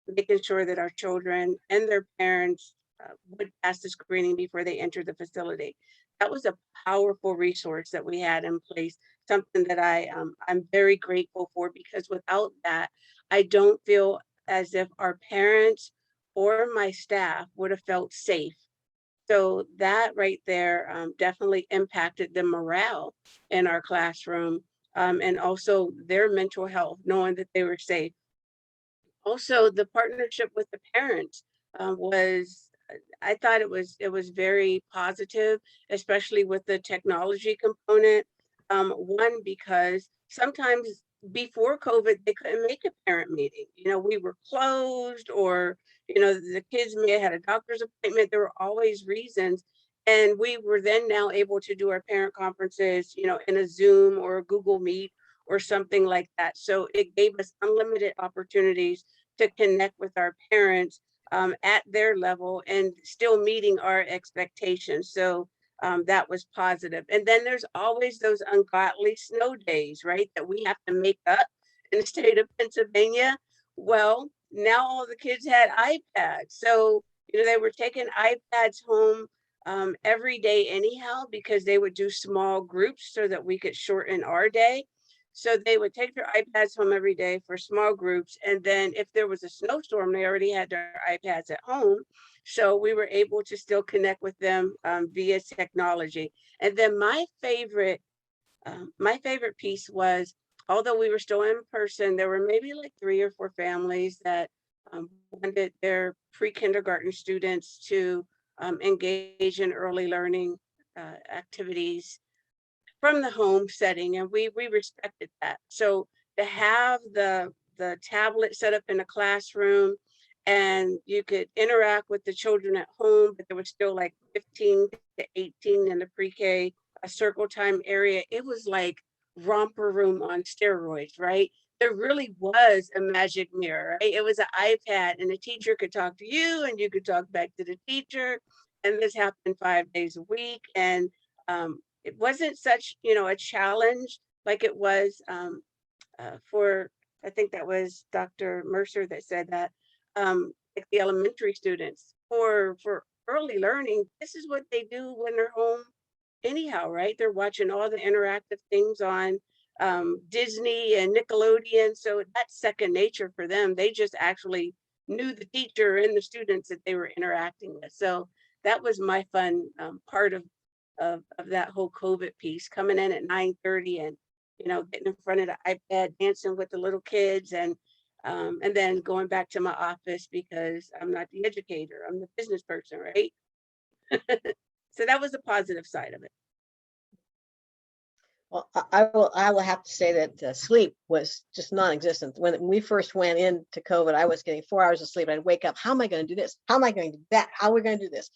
making sure that our children and their parents would pass the screening before they enter the facility. That was a powerful resource that we had in place, something that I'm very grateful for, because without that, I don't feel as if our parents or my staff would have felt safe. So that right there definitely impacted the morale in our classroom and also their mental health, knowing that they were safe. Also, the partnership with the parents I thought it was very positive, especially with the technology component. One, because sometimes before COVID, they couldn't make a parent meeting. We were closed, or, the kids may have had a doctor's appointment. There were always reasons. And we were then now able to do our parent conferences, in a Zoom or a Google Meet or something like that. So it gave us unlimited opportunities to connect with our parents at their level and still meeting our expectations. So that was positive. And then there's always those ungodly snow days, right, that we have to make up in the state of Pennsylvania. Well, now all the kids had iPads. So, they were taking iPads home every day anyhow, because they would do small groups so that we could shorten our day. So they would take their iPads home every day for small groups. And then if there was a snowstorm, they already had their iPads at home. So we were able to still connect with them via technology. And then my favorite piece was, although we were still in person, there were maybe like 3 or 4 families that wanted their pre-kindergarten students to engage in early learning activities from the home setting, and we respected that. So to have the tablet set up in a classroom, and you could interact with the children at home, but there was still like 15 to 18 in the pre-K, a circle time area. It was like romper room on steroids, right? There really was a magic mirror, right? It was an iPad, and the teacher could talk to you and you could talk back to the teacher. And this happened 5 days a week. And it wasn't such, a challenge like it was for, I think that was Dr. Mercer that said that, like the elementary students for early learning, this is what they do when they're home anyhow, right? They're watching all the interactive things on Disney and Nickelodeon. So that's second nature for them. They just actually knew the teacher and the students that they were interacting with. So that was my fun part of that whole COVID piece, coming in at 9:30 and getting in front of the iPad, dancing with the little kids, and then going back to my office because I'm not the educator, I'm the business person, right? So that was the positive side of it. Well, I will have to say that sleep was just non-existent. When we first went into COVID, I was getting 4 hours of sleep. I'd wake up, how am I going to do this? How am I going to do that? How are we going to do this?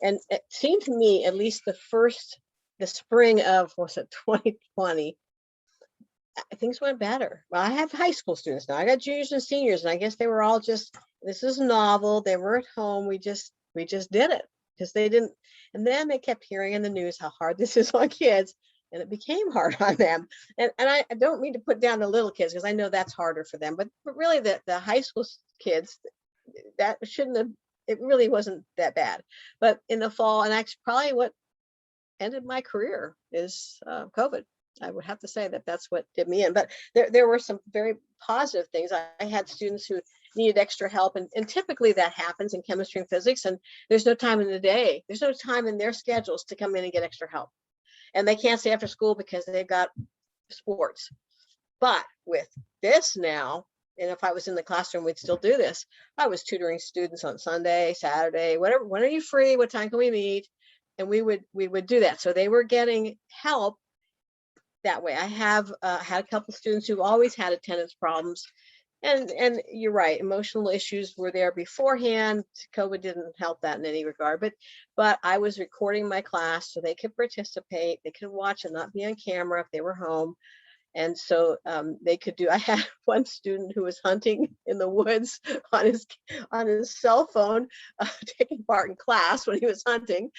And it seemed to me, at least the spring of, 2020, things went better. Well, I have high school students now. I got juniors and seniors, and I guess they were all just, this is novel. They were at home. We just did it because they didn't. And then they kept hearing in the news how hard this is on kids. And it became hard on them. And I don't mean to put down the little kids because I know that's harder for them, but really the high school kids, that shouldn't have, it really wasn't that bad. But in the fall, and actually probably what ended my career is COVID. I would have to say that that's what did me in. But there were some very positive things. I had students who needed extra help, and typically that happens in chemistry and physics, and there's no time in the day. There's no time in their schedules to come in and get extra help. And they can't stay after school because they've got sports. But with this now, and if I was in the classroom, we'd still do this. I was tutoring students on Sunday, Saturday, whatever. When are you free? What time can we meet? And we would do that. So they were getting help that way. I have had a couple of students who've always had attendance problems. And you're right, emotional issues were there beforehand. COVID didn't help that in any regard, but I was recording my class so they could participate, they could watch and not be on camera if they were home. And so they could do, I had one student who was hunting in the woods on his cell phone, taking part in class when he was hunting.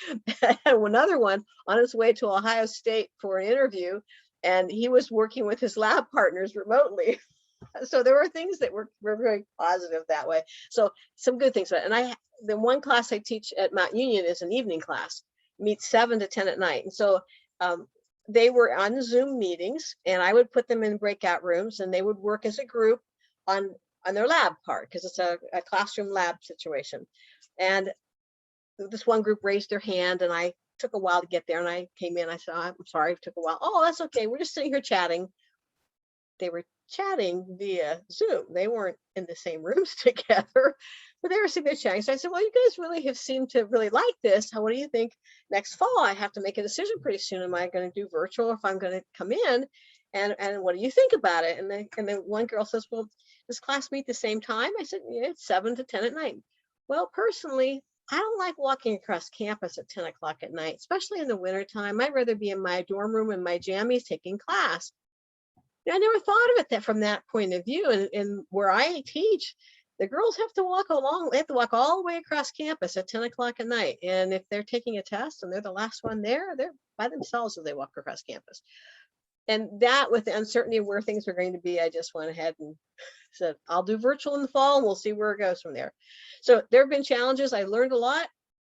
And another one on his way to Ohio State for an interview, and he was working with his lab partners remotely. So there were things that were very positive that way. So some good things. And the one class I teach at Mount Union is an evening class, meets 7 to 10 at night. And so they were on Zoom meetings, and I would put them in breakout rooms, and they would work as a group on their lab part, because it's a classroom lab situation. And this one group raised their hand, and I took a while to get there, and I came in, I said, I'm sorry, it took a while. Oh, that's okay. We're just sitting here chatting. They were chatting via Zoom. They weren't in the same rooms together, but they were sitting there chatting. So I said, well, you guys really have seemed to really like this. What do you think next fall? I have to make a decision pretty soon. Am I going to do virtual, or if I'm going to come in? And what do you think about it? And then one girl says, well, does class meet the same time? I said, yeah, it's 7 to 10 at night. Well, personally, I don't like walking across campus at 10 o'clock at night, especially in the wintertime. I'd rather be in my dorm room in my jammies taking class. I never thought of it from that point of view. And where I teach, the girls have to walk they have to walk all the way across campus at 10 o'clock at night. And if they're taking a test and they're the last one there, they're by themselves as they walk across campus. And that, with the uncertainty of where things are going to be, I just went ahead and said, I'll do virtual in the fall, and we'll see where it goes from there. So there have been challenges. I learned a lot,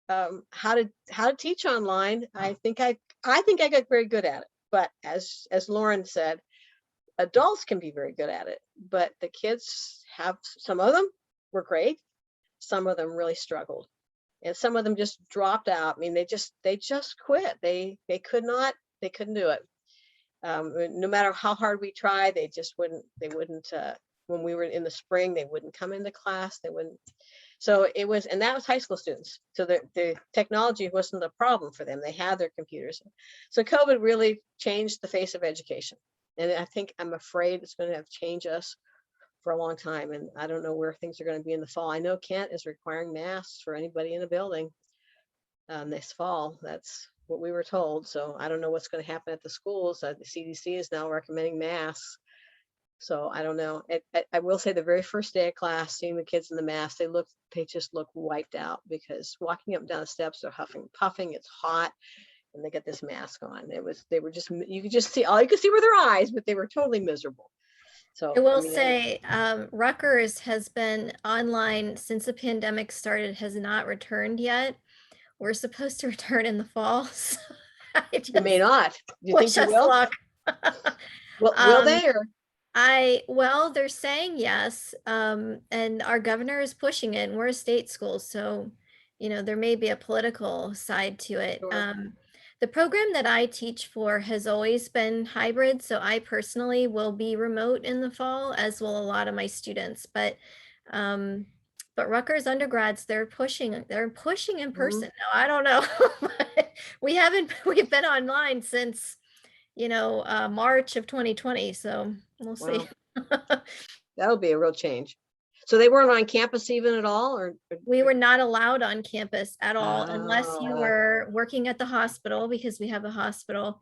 how to teach online. I think I got very good at it. But as Lauryn said, adults can be very good at it, but the kids some of them were great. Some of them really struggled, and some of them just dropped out. I mean, they just quit. They couldn't do it. No matter how hard we tried, they wouldn't, when we were in the spring, they wouldn't come into class. They wouldn't. So it was, and that was high school students. So the technology wasn't a problem for them. They had their computers. So COVID really changed the face of education. And I'm afraid it's going to have changed us for a long time. And I don't know where things are going to be in the fall. I know Kent is requiring masks for anybody in a building this fall. That's what we were told. So I don't know what's going to happen at the schools. The CDC is now recommending masks. So I don't know. I will say the very first day of class, seeing the kids in the mask, they just look wiped out, because walking up and down the steps, they're huffing, puffing, it's hot, and they get this mask on. They were just, you could just see, all you could see were their eyes, but they were totally miserable. So I will say, Rutgers has been online since the pandemic started, has not returned yet. We're supposed to return in the fall. So you may not. Do you think wish you us will? luck. Will they? Or Well, they're saying yes, and our governor is pushing it, and we're a state school, so there may be a political side to it. Sure. The program that I teach for has always been hybrid, so I personally will be remote in the fall, as will a lot of my students. But Rutgers undergrads, they're pushing in person. Now, I don't know. We've been online since March of 2020, so we'll see. That'll be a real change. So they weren't on campus even at all, or we were not allowed on campus at all, unless you were working at the hospital, because we have a hospital,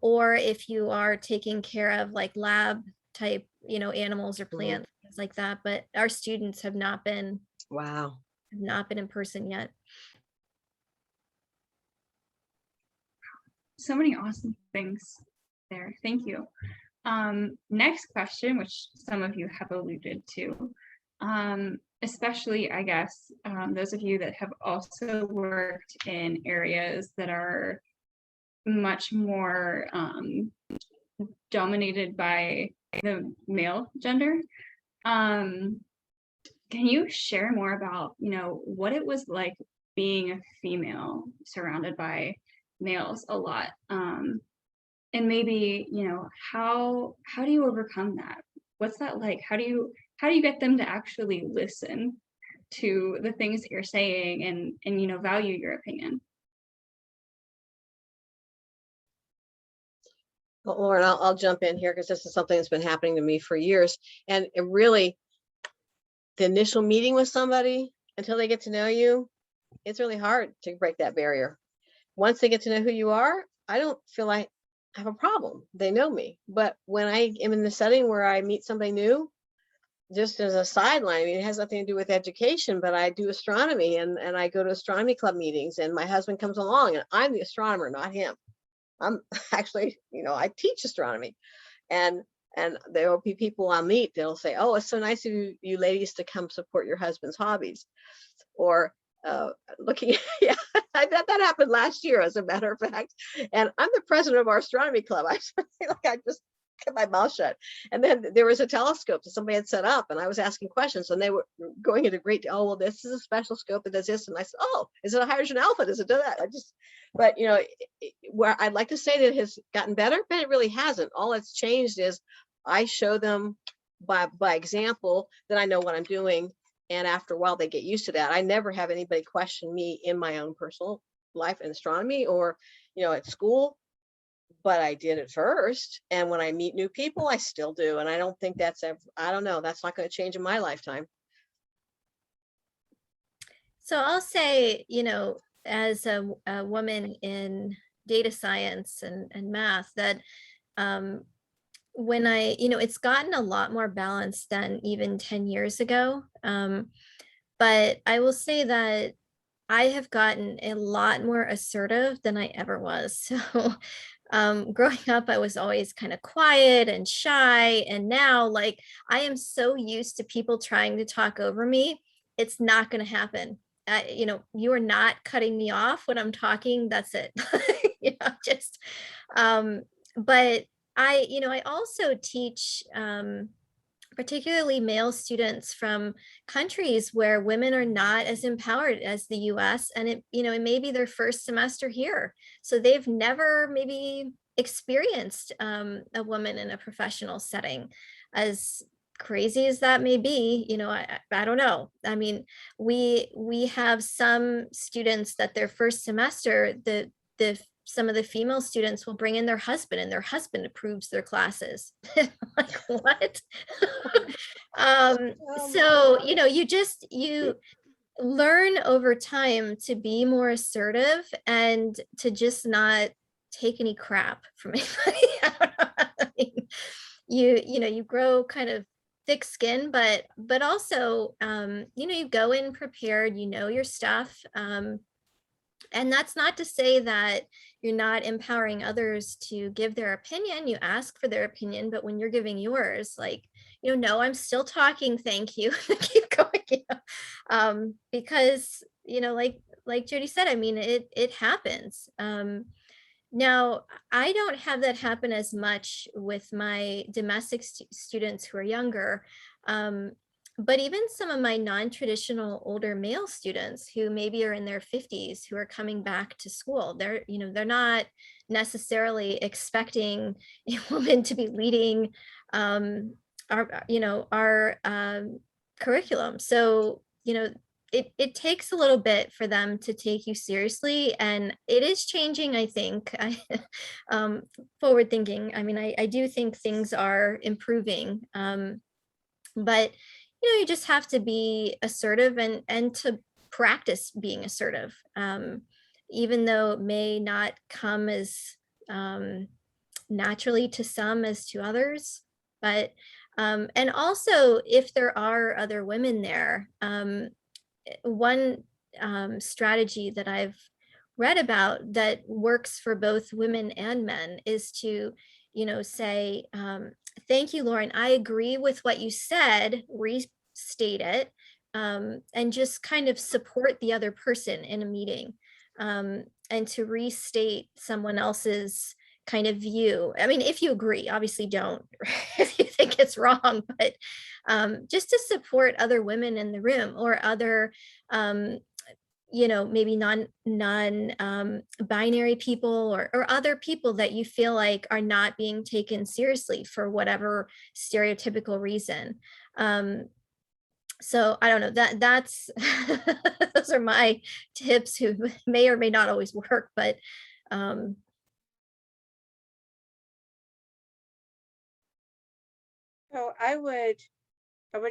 or if you are taking care of like lab type, animals or plants, things like that. But our students have not been in person yet. So many awesome things there. Thank you. Next question, which some of you have alluded to, especially, I guess, those of you that have also worked in areas that are much more dominated by the male gender. Can you share more about, what it was like being a female surrounded by males a lot, and maybe how do you overcome that? What's that like? How do you get them to actually listen to the things that you're saying and value your opinion? Well, Lauren, I'll jump in here, because this is something that's been happening to me for years. And it really, the initial meeting with somebody, until they get to know you, it's really hard to break that barrier. Once they get to know who you are, I don't feel like I have a problem. They know me. But when I am in the setting where I meet somebody new, just as a sideline, I mean, it has nothing to do with education, but I do astronomy, and I go to astronomy club meetings, and my husband comes along, and I'm the astronomer, not him. I'm actually, I teach astronomy, and there will be people I'll meet, they'll say, oh, it's so nice of you ladies to come support your husband's hobbies. Or looking, yeah, that happened last year, as a matter of fact. And I'm the president of our astronomy club. I just kept my mouth shut. And then there was a telescope that somebody had set up, and I was asking questions, and they were going into great, oh, well, this is a special scope that does this. And I said, oh, is it a hydrogen alpha? Does it do that? But where I'd like to say that it has gotten better, but it really hasn't. All it's changed is I show them by example that I know what I'm doing. And after a while, they get used to that. I never have anybody question me in my own personal life in astronomy or, at school, but I did at first. And when I meet new people, I still do. And I don't think that's ever, I don't know, that's not going to change in my lifetime. So I'll say, as a woman in data science and math, that when it's gotten a lot more balanced than even 10 years ago. But I will say that I have gotten a lot more assertive than I ever was. So growing up, I was always kind of quiet and shy. And now, I am so used to people trying to talk over me. It's not going to happen. You are not cutting me off when I'm talking. That's it. But I also teach particularly male students from countries where women are not as empowered as the US, and it may be their first semester here. So they've never maybe experienced a woman in a professional setting as crazy as that may be, you know, I don't know. I mean, we have some students that their first semester, some of the female students will bring in their husband, and their husband approves their classes. Like, what? So, you know, you learn over time to be more assertive and to just not take any crap from anybody. I mean, you know, you grow kind of thick skin, but also, you know, you go in prepared, you know your stuff. And that's not to say that you're not empowering others to give their opinion. You ask for their opinion, but when you're giving yours, like, you know, no, I'm still talking, thank you. Keep going, you know? Because, you know, like Jodi said, I mean, it happens. Now, I don't have that happen as much with my domestic students who are younger. But even some of my non-traditional older male students who maybe are in their 50s who are coming back to school, they're, you know, they're not necessarily expecting a woman to be leading our, you know, our curriculum. So, you know, it takes a little bit for them to take you seriously, and it is changing, I think. Forward thinking. I mean, I do think things are improving, but you know, you just have to be assertive and to practice being assertive, even though it may not come as naturally to some as to others. But and also, if there are other women there, one strategy that I've read about that works for both women and men is to, you know, say, thank you, Lauryn, I agree with what you said, restate it, and just kind of support the other person in a meeting, and to restate someone else's kind of view. I mean, if you agree, obviously don't if you think it's wrong, but just to support other women in the room, or other you know, maybe non-binary people, or other people that you feel like are not being taken seriously for whatever stereotypical reason. So I don't know, that's those are my tips, who may or may not always work, but So I would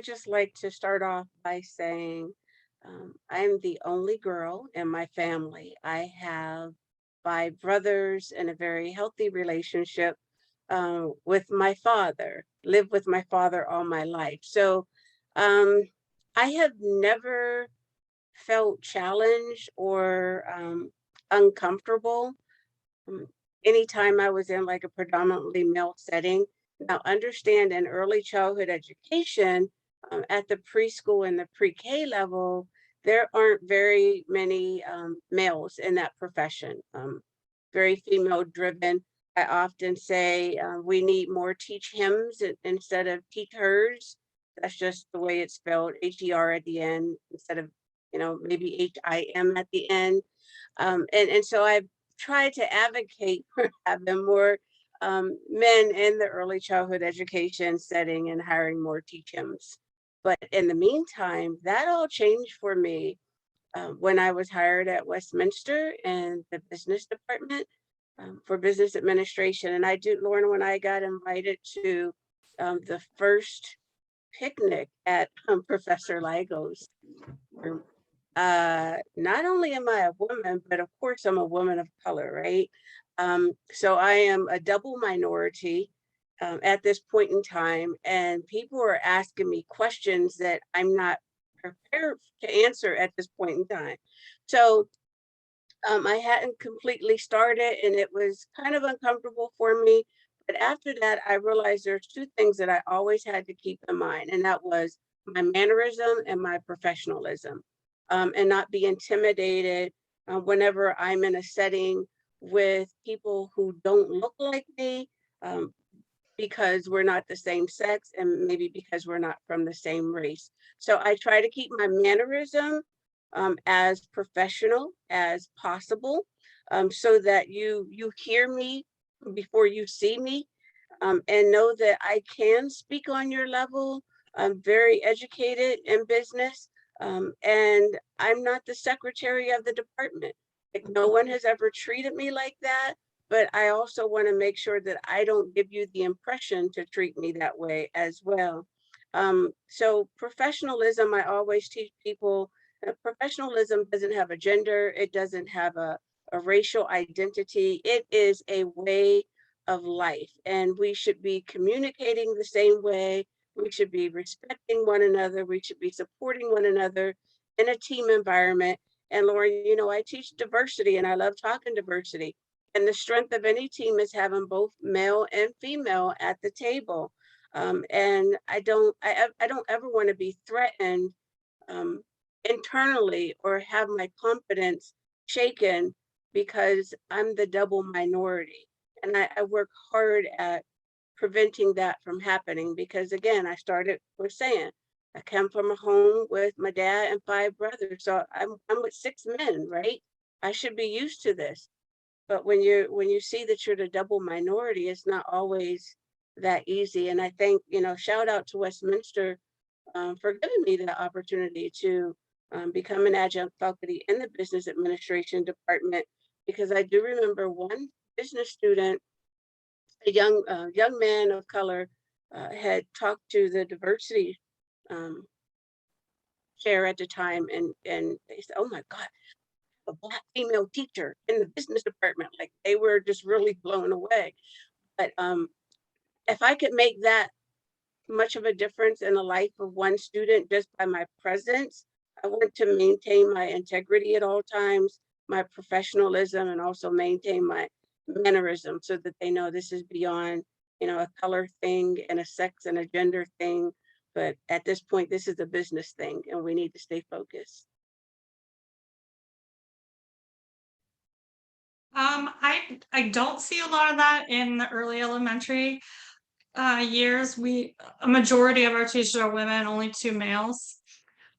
just like to start off by saying I'm the only girl in my family. I have 5 brothers and a very healthy relationship with my father, lived with my father all my life. So um, I have never felt challenged or uncomfortable um, anytime I was in like a predominantly male setting. Now, understand in early childhood education, at the preschool and the pre-K level, there aren't very many males in that profession, very female driven. I often say we need more teach hims instead of teach hers. That's just the way it's spelled, H-E-R at the end instead of, you know, maybe H-I-M at the end. And so I've tried to advocate for having more men in the early childhood education setting and hiring more teach hims. But in the meantime, that all changed for me when I was hired at Westminster in the business department for business administration. And I do, Lauryn, when I got invited to the first picnic at Professor Ligo's, not only am I a woman, but of course I'm a woman of color, right? So I am a double minority at this point in time, and people are asking me questions that I'm not prepared to answer at this point in time. So I hadn't completely started, and it was kind of uncomfortable for me. But after that, I realized there's 2 things that I always had to keep in mind, and that was my mannerism and my professionalism, and not be intimidated whenever I'm in a setting with people who don't look like me, because we're not the same sex and maybe because we're not from the same race. So I try to keep my mannerism as professional as possible, so that you hear me before you see me, and know that I can speak on your level, I'm very educated in business, and I'm not the secretary of the department. Like, no one has ever treated me like that, but I also want to make sure that I don't give you the impression to treat me that way as well. So professionalism, I always teach people, professionalism doesn't have a gender, it doesn't have a racial identity, it is a way of life, and we should be communicating the same way. We should be respecting one another. We should be supporting one another in a team environment. And Lauryn, you know, I teach diversity and I love talking diversity. And the strength of any team is having both male and female at the table. And I don't ever want to be threatened internally or have my confidence shaken because I'm the double minority. And I work hard at preventing that from happening, because again, I started with saying, I come from a home with my dad and 5 brothers. So I'm with 6 men, right? I should be used to this. But when you see that you're the double minority, it's not always that easy. And I think, you know, shout out to Westminster for giving me the opportunity to become an adjunct faculty in the business administration department, because I do remember one business student, a young man of color, had talked to the diversity chair at the time, and they said, "Oh my God, a Black female teacher in the business department!" Like, they were just really blown away. But if I could make that much of a difference in the life of one student just by my presence, I want to maintain my integrity at all times, my professionalism, and also maintain my mannerism, so that they know this is beyond, you know, a color thing and a sex and a gender thing. But at this point, this is a business thing, and we need to stay focused. I don't see a lot of that in the early elementary years. A majority of our teachers are women, only 2 males.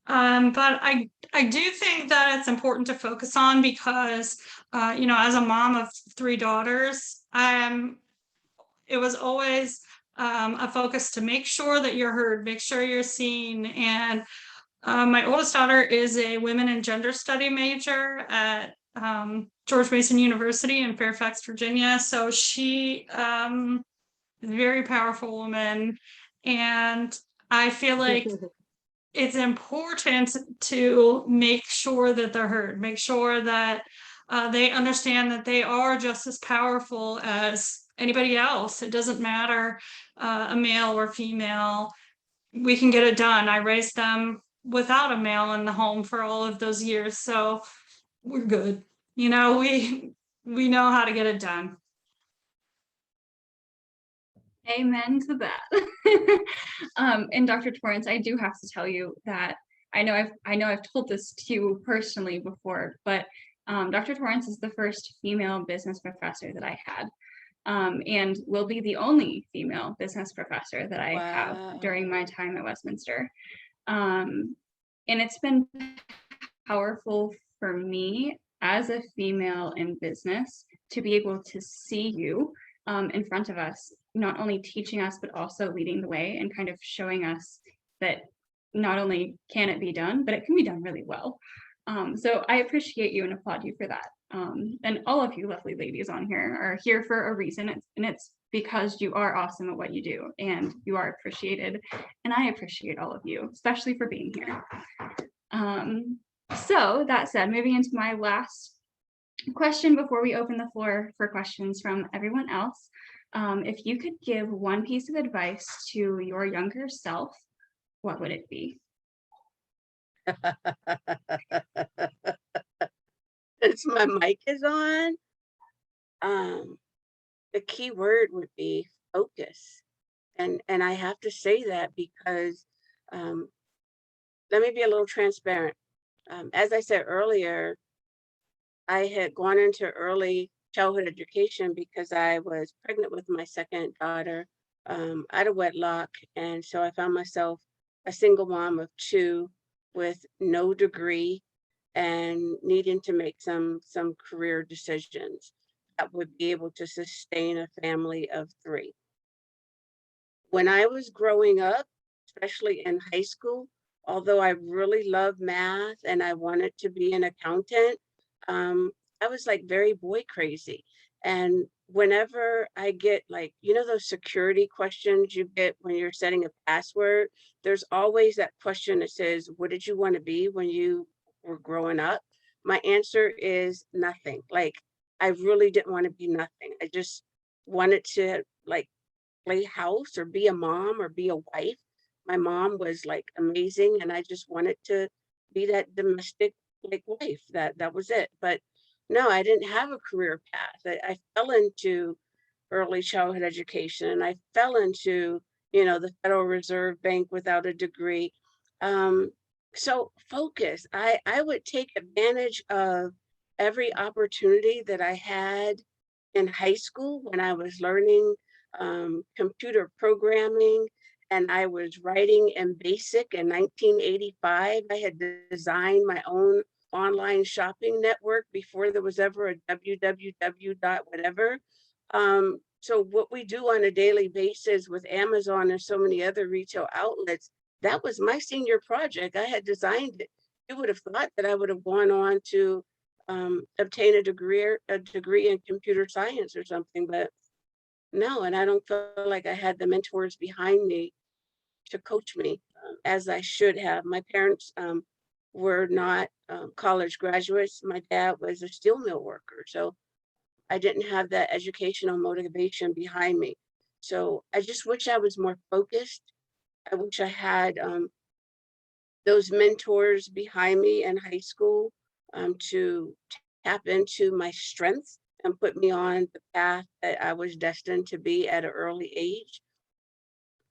But I do think that it's important to focus on, because you know, as a mom of 3 daughters, it was always a focus to make sure that you're heard, make sure you're seen. And my oldest daughter is a women and gender study major at George Mason University in Fairfax, Virginia. So she is a very powerful woman. And I feel like it's important to make sure that they're heard, make sure that they understand that they are just as powerful as anybody else. It doesn't matter a male or female. We can get it done. I raised them without a male in the home for all of those years, so we're good. You know, we know how to get it done. Amen to that. And Dr. Torrance, I do have to tell you that I know I've told this to you personally before, but Dr. Torrance is the first female business professor that I had, and will be the only female business professor that I have during my time at Westminster. And it's been powerful for me as a female in business to be able to see you in front of us, not only teaching us, but also leading the way and kind of showing us that not only can it be done, but it can be done really well. So I appreciate you and applaud you for that. And all of you lovely ladies on here are here for a reason, and it's because you are awesome at what you do and you are appreciated. And I appreciate all of you, especially for being here. So that said, moving into my last question before we open the floor for questions from everyone else. If you could give one piece of advice to your younger self, what would it be? Since my mic is on, the key word would be focus. And I have to say that because let me be a little transparent. As I said earlier, I had gone into early childhood education because I was pregnant with my second daughter out of wedlock. And so I found myself a single mom of 2 with no degree and needing to make some career decisions that would be able to sustain a family of 3. When I was growing up, especially in high school, although I really love math and I wanted to be an accountant, I was like very boy crazy. And whenever I get like, you know, those security questions you get when you're setting a password, there's always that question that says, what did you want to be when you were growing up? My answer is nothing. Like, I really didn't want to be nothing. I just wanted to like play house or be a mom or be a wife. My mom was like amazing, and I just wanted to be that domestic like wife. That was it. But no, I didn't have a career path. I fell into early childhood education, and I fell into, you know, the Federal Reserve Bank without a degree. Um, so focus. I would take advantage of every opportunity that I had in high school when I was learning computer programming, and I was writing in BASIC in 1985. I had designed my own online shopping network before there was ever a www dot whatever. So what we do on a daily basis with Amazon and so many other retail outlets, that was my senior project. I had designed it. You would have thought that I would have gone on to obtain a degree in computer science or something, but no, and I don't feel like I had the mentors behind me to coach me as I should have. My parents were not college graduates. My dad was a steel mill worker, so I didn't have that educational motivation behind me. So I just wish I was more focused. I wish I had those mentors behind me in high school to tap into my strengths and put me on the path that I was destined to be at an early age,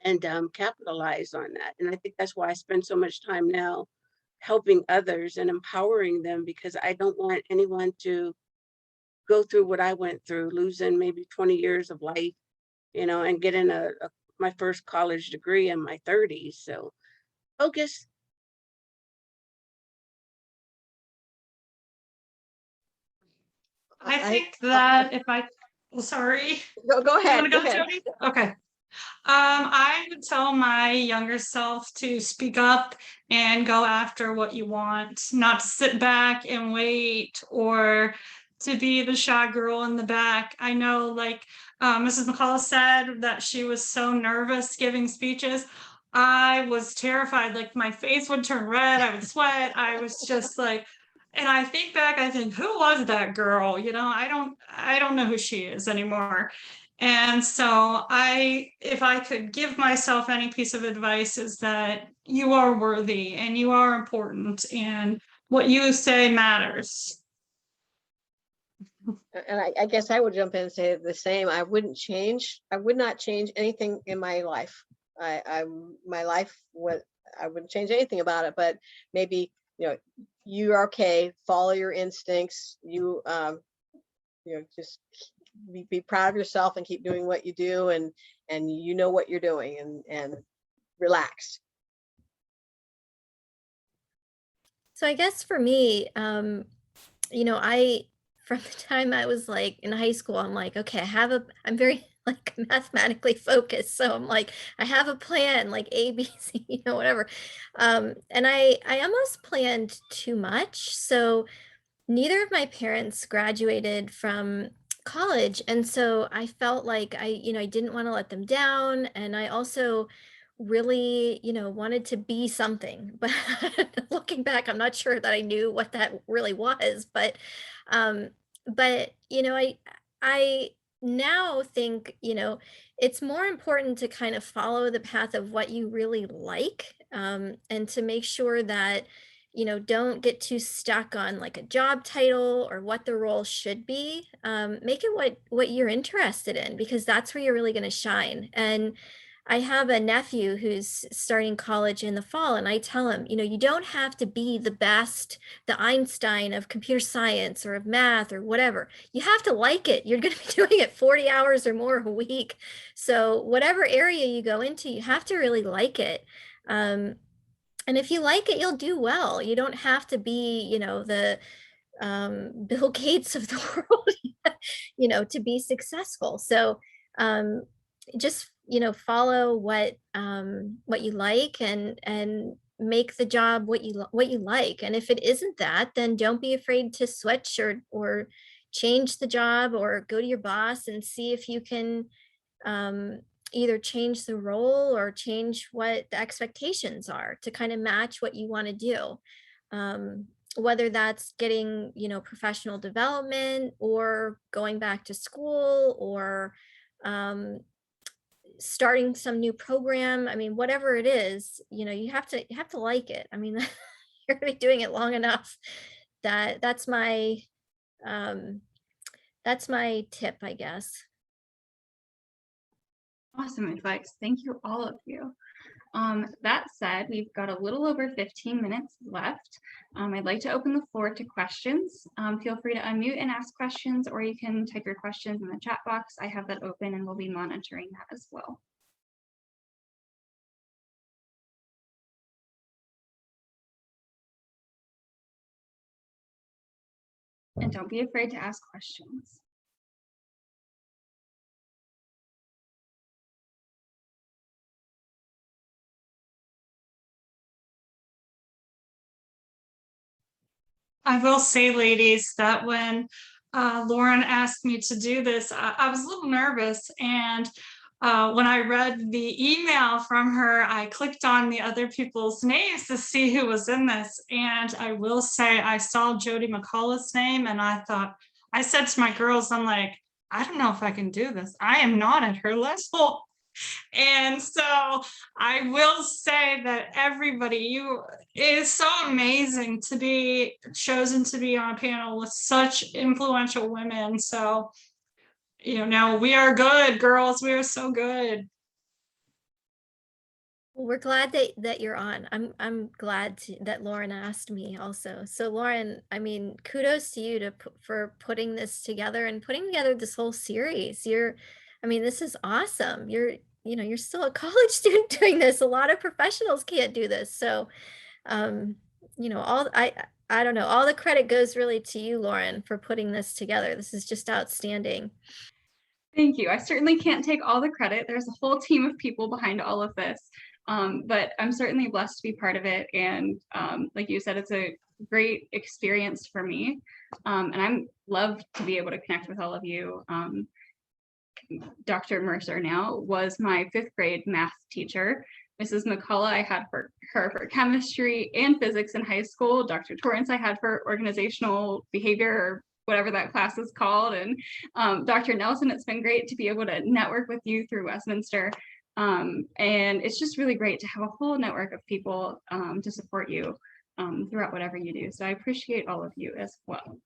and capitalize on that. And I think that's why I spend so much time now helping others and empowering them, because I don't want anyone to go through what I went through, losing maybe 20 years of life, you know, and getting my first college degree in my 30s. So focus. I think that if I, well, sorry. Go You ahead. want to go, Jodi? Okay. I would tell my younger self to speak up and go after what you want, not to sit back and wait or to be the shy girl in the back. I know, like Mrs. McCullough said, that she was so nervous giving speeches. I was terrified, like my face would turn red, I would sweat. I was just like, and I think back, I think, who was that girl? You know, I don't know who she is anymore. And so if I could give myself any piece of advice, is that you are worthy and you are important and what you say matters. And I guess I would jump in and say the same. I would not change anything in my life. My life, I wouldn't change anything about it, but maybe, you know, you're okay, follow your instincts, you know, just be proud of yourself and keep doing what you do, and you know what you're doing, and relax. So I guess for me, you know, from the time I was like in high school, I'm like, okay, I'm very like mathematically focused. So I'm like, I have a plan, like A, B, C, you know, whatever. And I almost planned too much. So neither of my parents graduated from college. And so I felt like you know, I didn't want to let them down. And I also really, you know, wanted to be something, but looking back, I'm not sure that I knew what that really was, but you know, I now think, you know, it's more important to kind of follow the path of what you really like, and to make sure that, you know, don't get too stuck on like a job title or what the role should be. Make it what you're interested in, because that's where you're really going to shine. And I have a nephew who's starting college in the fall, and I tell him, you know, you don't have to be the best, the Einstein of computer science or of math or whatever. You have to like it. You're going to be doing it 40 hours or more a week. So whatever area you go into, you have to really like it. And if you like it, you'll do well. You don't have to be, you know, the Bill Gates of the world, you know, to be successful. So just, follow what you like, and make the job what you like. And if it isn't that, then don't be afraid to switch, or change the job, or go to your boss and see if you can either change the role or change what the expectations are to kind of match what you want to do. Whether that's getting, professional development, or going back to school, or starting some new program. I mean, whatever it is, you have to like it. I mean, you're gonna be doing it long enough. That's my tip, I guess. Awesome advice. Thank you, all of you. That said, we've got a little over 15 minutes left. I'd like to open the floor to questions. Feel free to unmute and ask questions, or you can type your questions in the chat box. I have that open and we'll be monitoring that as well. And don't be afraid to ask questions. I will say, ladies, that when Lauryn asked me to do this, I was a little nervous. And when I read the email from her, I clicked on the other people's names to see who was in this. And I will say, I saw Jodi McCullough's name, and I said to my girls, I'm like, I don't know if I can do this. I am not at her level. And so I will say that everybody, it is so amazing to be chosen to be on a panel with such influential women. So, now we are good, girls. We are so good. Well, we're glad that you're on. I'm glad that Lauryn asked me also. So Lauryn, I mean, kudos to you for putting this together and putting together this whole series. This is awesome. You're still a college student doing this. A lot of professionals can't do this. So, I don't know, all the credit goes really to you, Lauryn, for putting this together. This is just outstanding. Thank you. I certainly can't take all the credit. There's a whole team of people behind all of this. But I'm certainly blessed to be part of it. And like you said, it's a great experience for me. And I'm love to be able to connect with all of you. Dr. Mercer now was my 5th grade math teacher. Mrs. McCullough, I had her for chemistry and physics in high school. Dr. Torrance, I had for organizational behavior, or whatever that class is called. And Dr. Nelson, it's been great to be able to network with you through Westminster. And it's just really great to have a whole network of people to support you throughout whatever you do. So I appreciate all of you as well.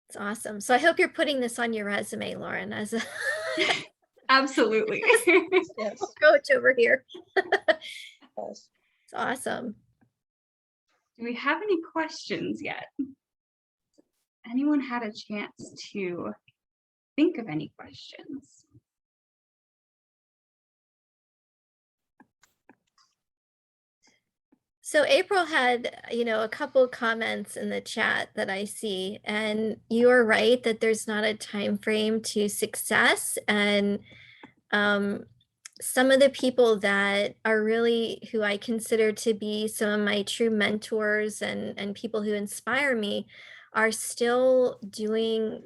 It's awesome. So I hope you're putting this on your resume, Lauryn, as a Absolutely. Yes. coach over here. Yes. It's awesome. Do we have any questions yet? Anyone had a chance to think of any questions? So April had, a couple of comments in the chat that I see, and you are right that there's not a time frame to success. And some of the people that are really who I consider to be some of my true mentors and people who inspire me are still doing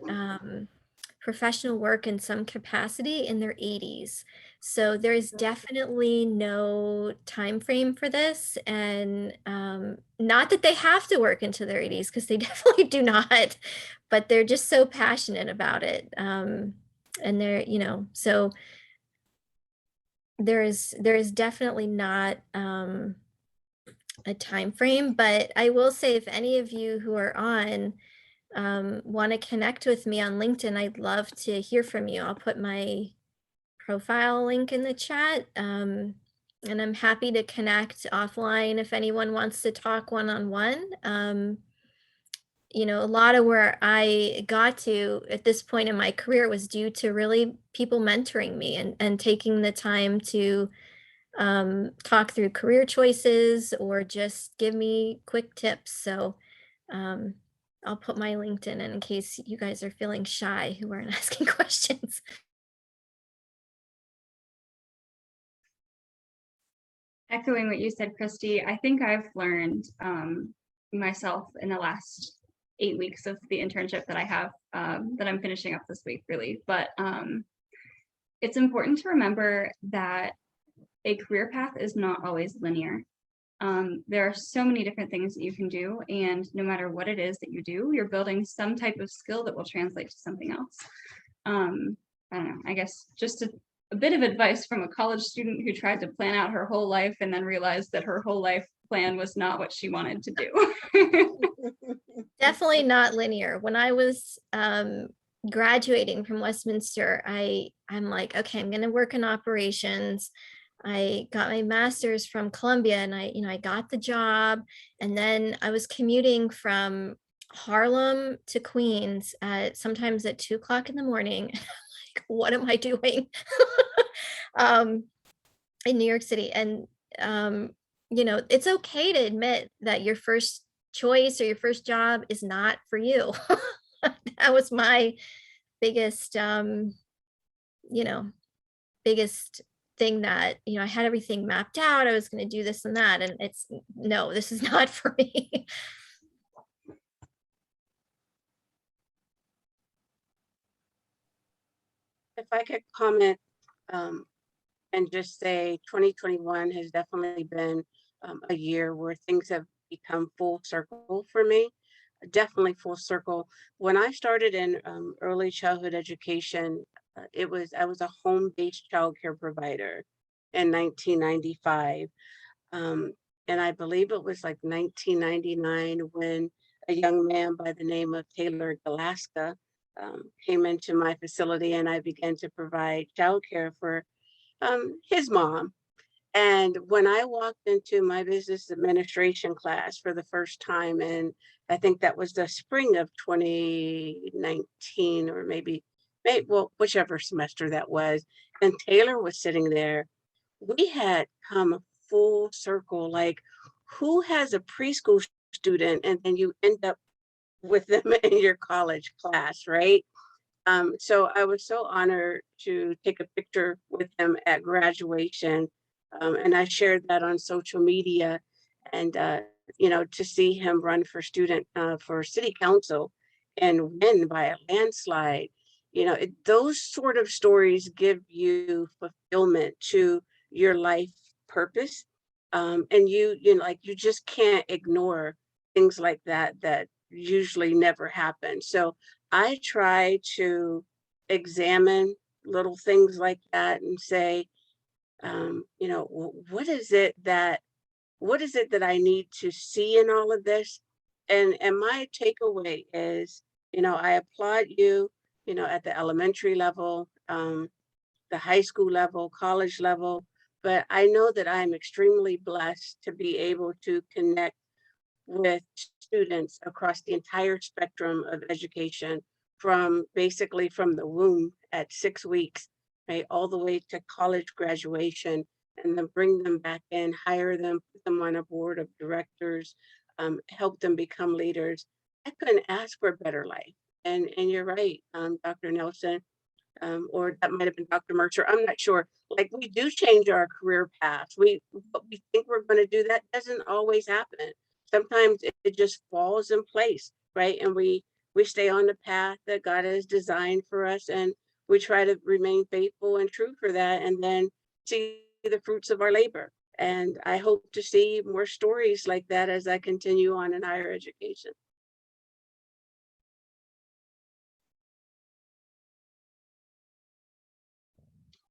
professional work in some capacity in their 80s. So there's definitely no time frame for this, and not that they have to work into their 80s, because they definitely do not, but they're just so passionate about it. And they're, so there is definitely not a time frame. But I will say, if any of you who are on want to connect with me on LinkedIn, I'd love to hear from you. I'll put my profile link in the chat, and I'm happy to connect offline if anyone wants to talk one-on-one. A lot of where I got to at this point in my career was due to really people mentoring me and taking the time to talk through career choices or just give me quick tips. So I'll put my LinkedIn in case you guys are feeling shy who aren't asking questions. echoing what you said, Christy, I think I've learned myself in the last 8 weeks of the internship that I have, that I'm finishing up this week, really. But it's important to remember that a career path is not always linear. There are so many different things that you can do, and no matter what it is that you do, you're building some type of skill that will translate to something else. I don't know, I guess just a bit of advice from a college student who tried to plan out her whole life and then realized that her whole life plan was not what she wanted to do. Definitely not linear. When I was graduating from Westminster, I'm like, okay, I'm going to work in operations. I got my master's from Columbia, and I got the job, and then I was commuting from Harlem to Queens sometimes at 2:00 in the morning. Like, what am I doing in New York City? And it's okay to admit that your first choice or your first job is not for you. That was my biggest biggest thing, that I had everything mapped out. I was going to do this and that, and no, this is not for me. If I could comment and just say 2021 has definitely been a year where things have become full circle for me. Definitely full circle. When I started in early childhood education, I was a home-based childcare provider in 1995. And I believe it was like 1999 when a young man by the name of Taylor Galaska came into my facility, and I began to provide childcare for his mom. And when I walked into my business administration class for the first time, and I think that was the spring of 2019, or maybe well, whichever semester that was, and Taylor was sitting there, we had come full circle. Like, who has a preschool student and then you end up with them in your college class, right? So I was so honored to take a picture with him at graduation. And I shared that on social media, and, to see him run for city council and win by a landslide, those sort of stories give you fulfillment to your life purpose. And you just can't ignore things like that usually never happen. So I try to examine little things like that and say, what is it that I need to see in all of this? And my takeaway is, I applaud you, at the elementary level, the high school level, college level, but I know that I'm extremely blessed to be able to connect with students across the entire spectrum of education, from basically from the womb at 6 weeks, right, all the way to college graduation, and then bring them back in, hire them, put them on a board of directors, help them become leaders. I couldn't ask for a better life. And you're right, Dr. Nelson, or that might have been Dr. Mercer. I'm not sure. Like, we do change our career paths. What we think we're going to do, that doesn't always happen. Sometimes it just falls in place, right? And we stay on the path that God has designed for us, and we try to remain faithful and true for that, and then see the fruits of our labor. And I hope to see more stories like that as I continue on in higher education.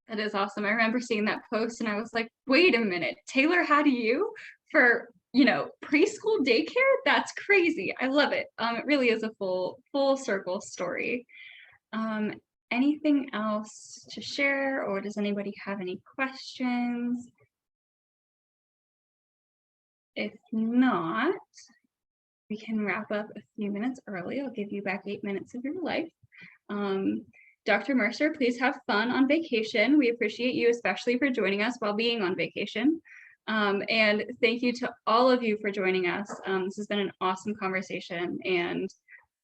That is awesome. I remember seeing that post and I was like, wait a minute, Taylor had you for, preschool daycare? That's crazy. I love it. It really is a full circle story. Anything else to share, or does anybody have any questions? If not, we can wrap up a few minutes early. I'll give you back 8 minutes of your life. Dr. Mercer, please have fun on vacation. We appreciate you, especially for joining us while being on vacation. And thank you to all of you for joining us. This has been an awesome conversation, and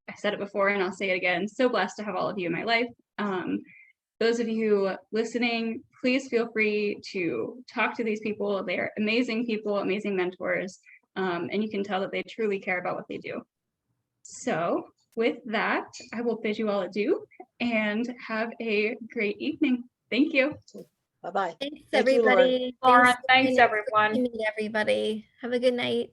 I said it before and I'll say it again, so blessed to have all of you in my life. those of you listening, please feel free to talk to these people. They are amazing people, amazing mentors, and you can tell that they truly care about what they do. So with that, I will bid you all adieu and have a great evening. Thank you. Bye-bye. Thanks, Thank you, Lauren. everybody. Laura, for thanks, joining us. everyone. Good to meet everybody. Have a good night.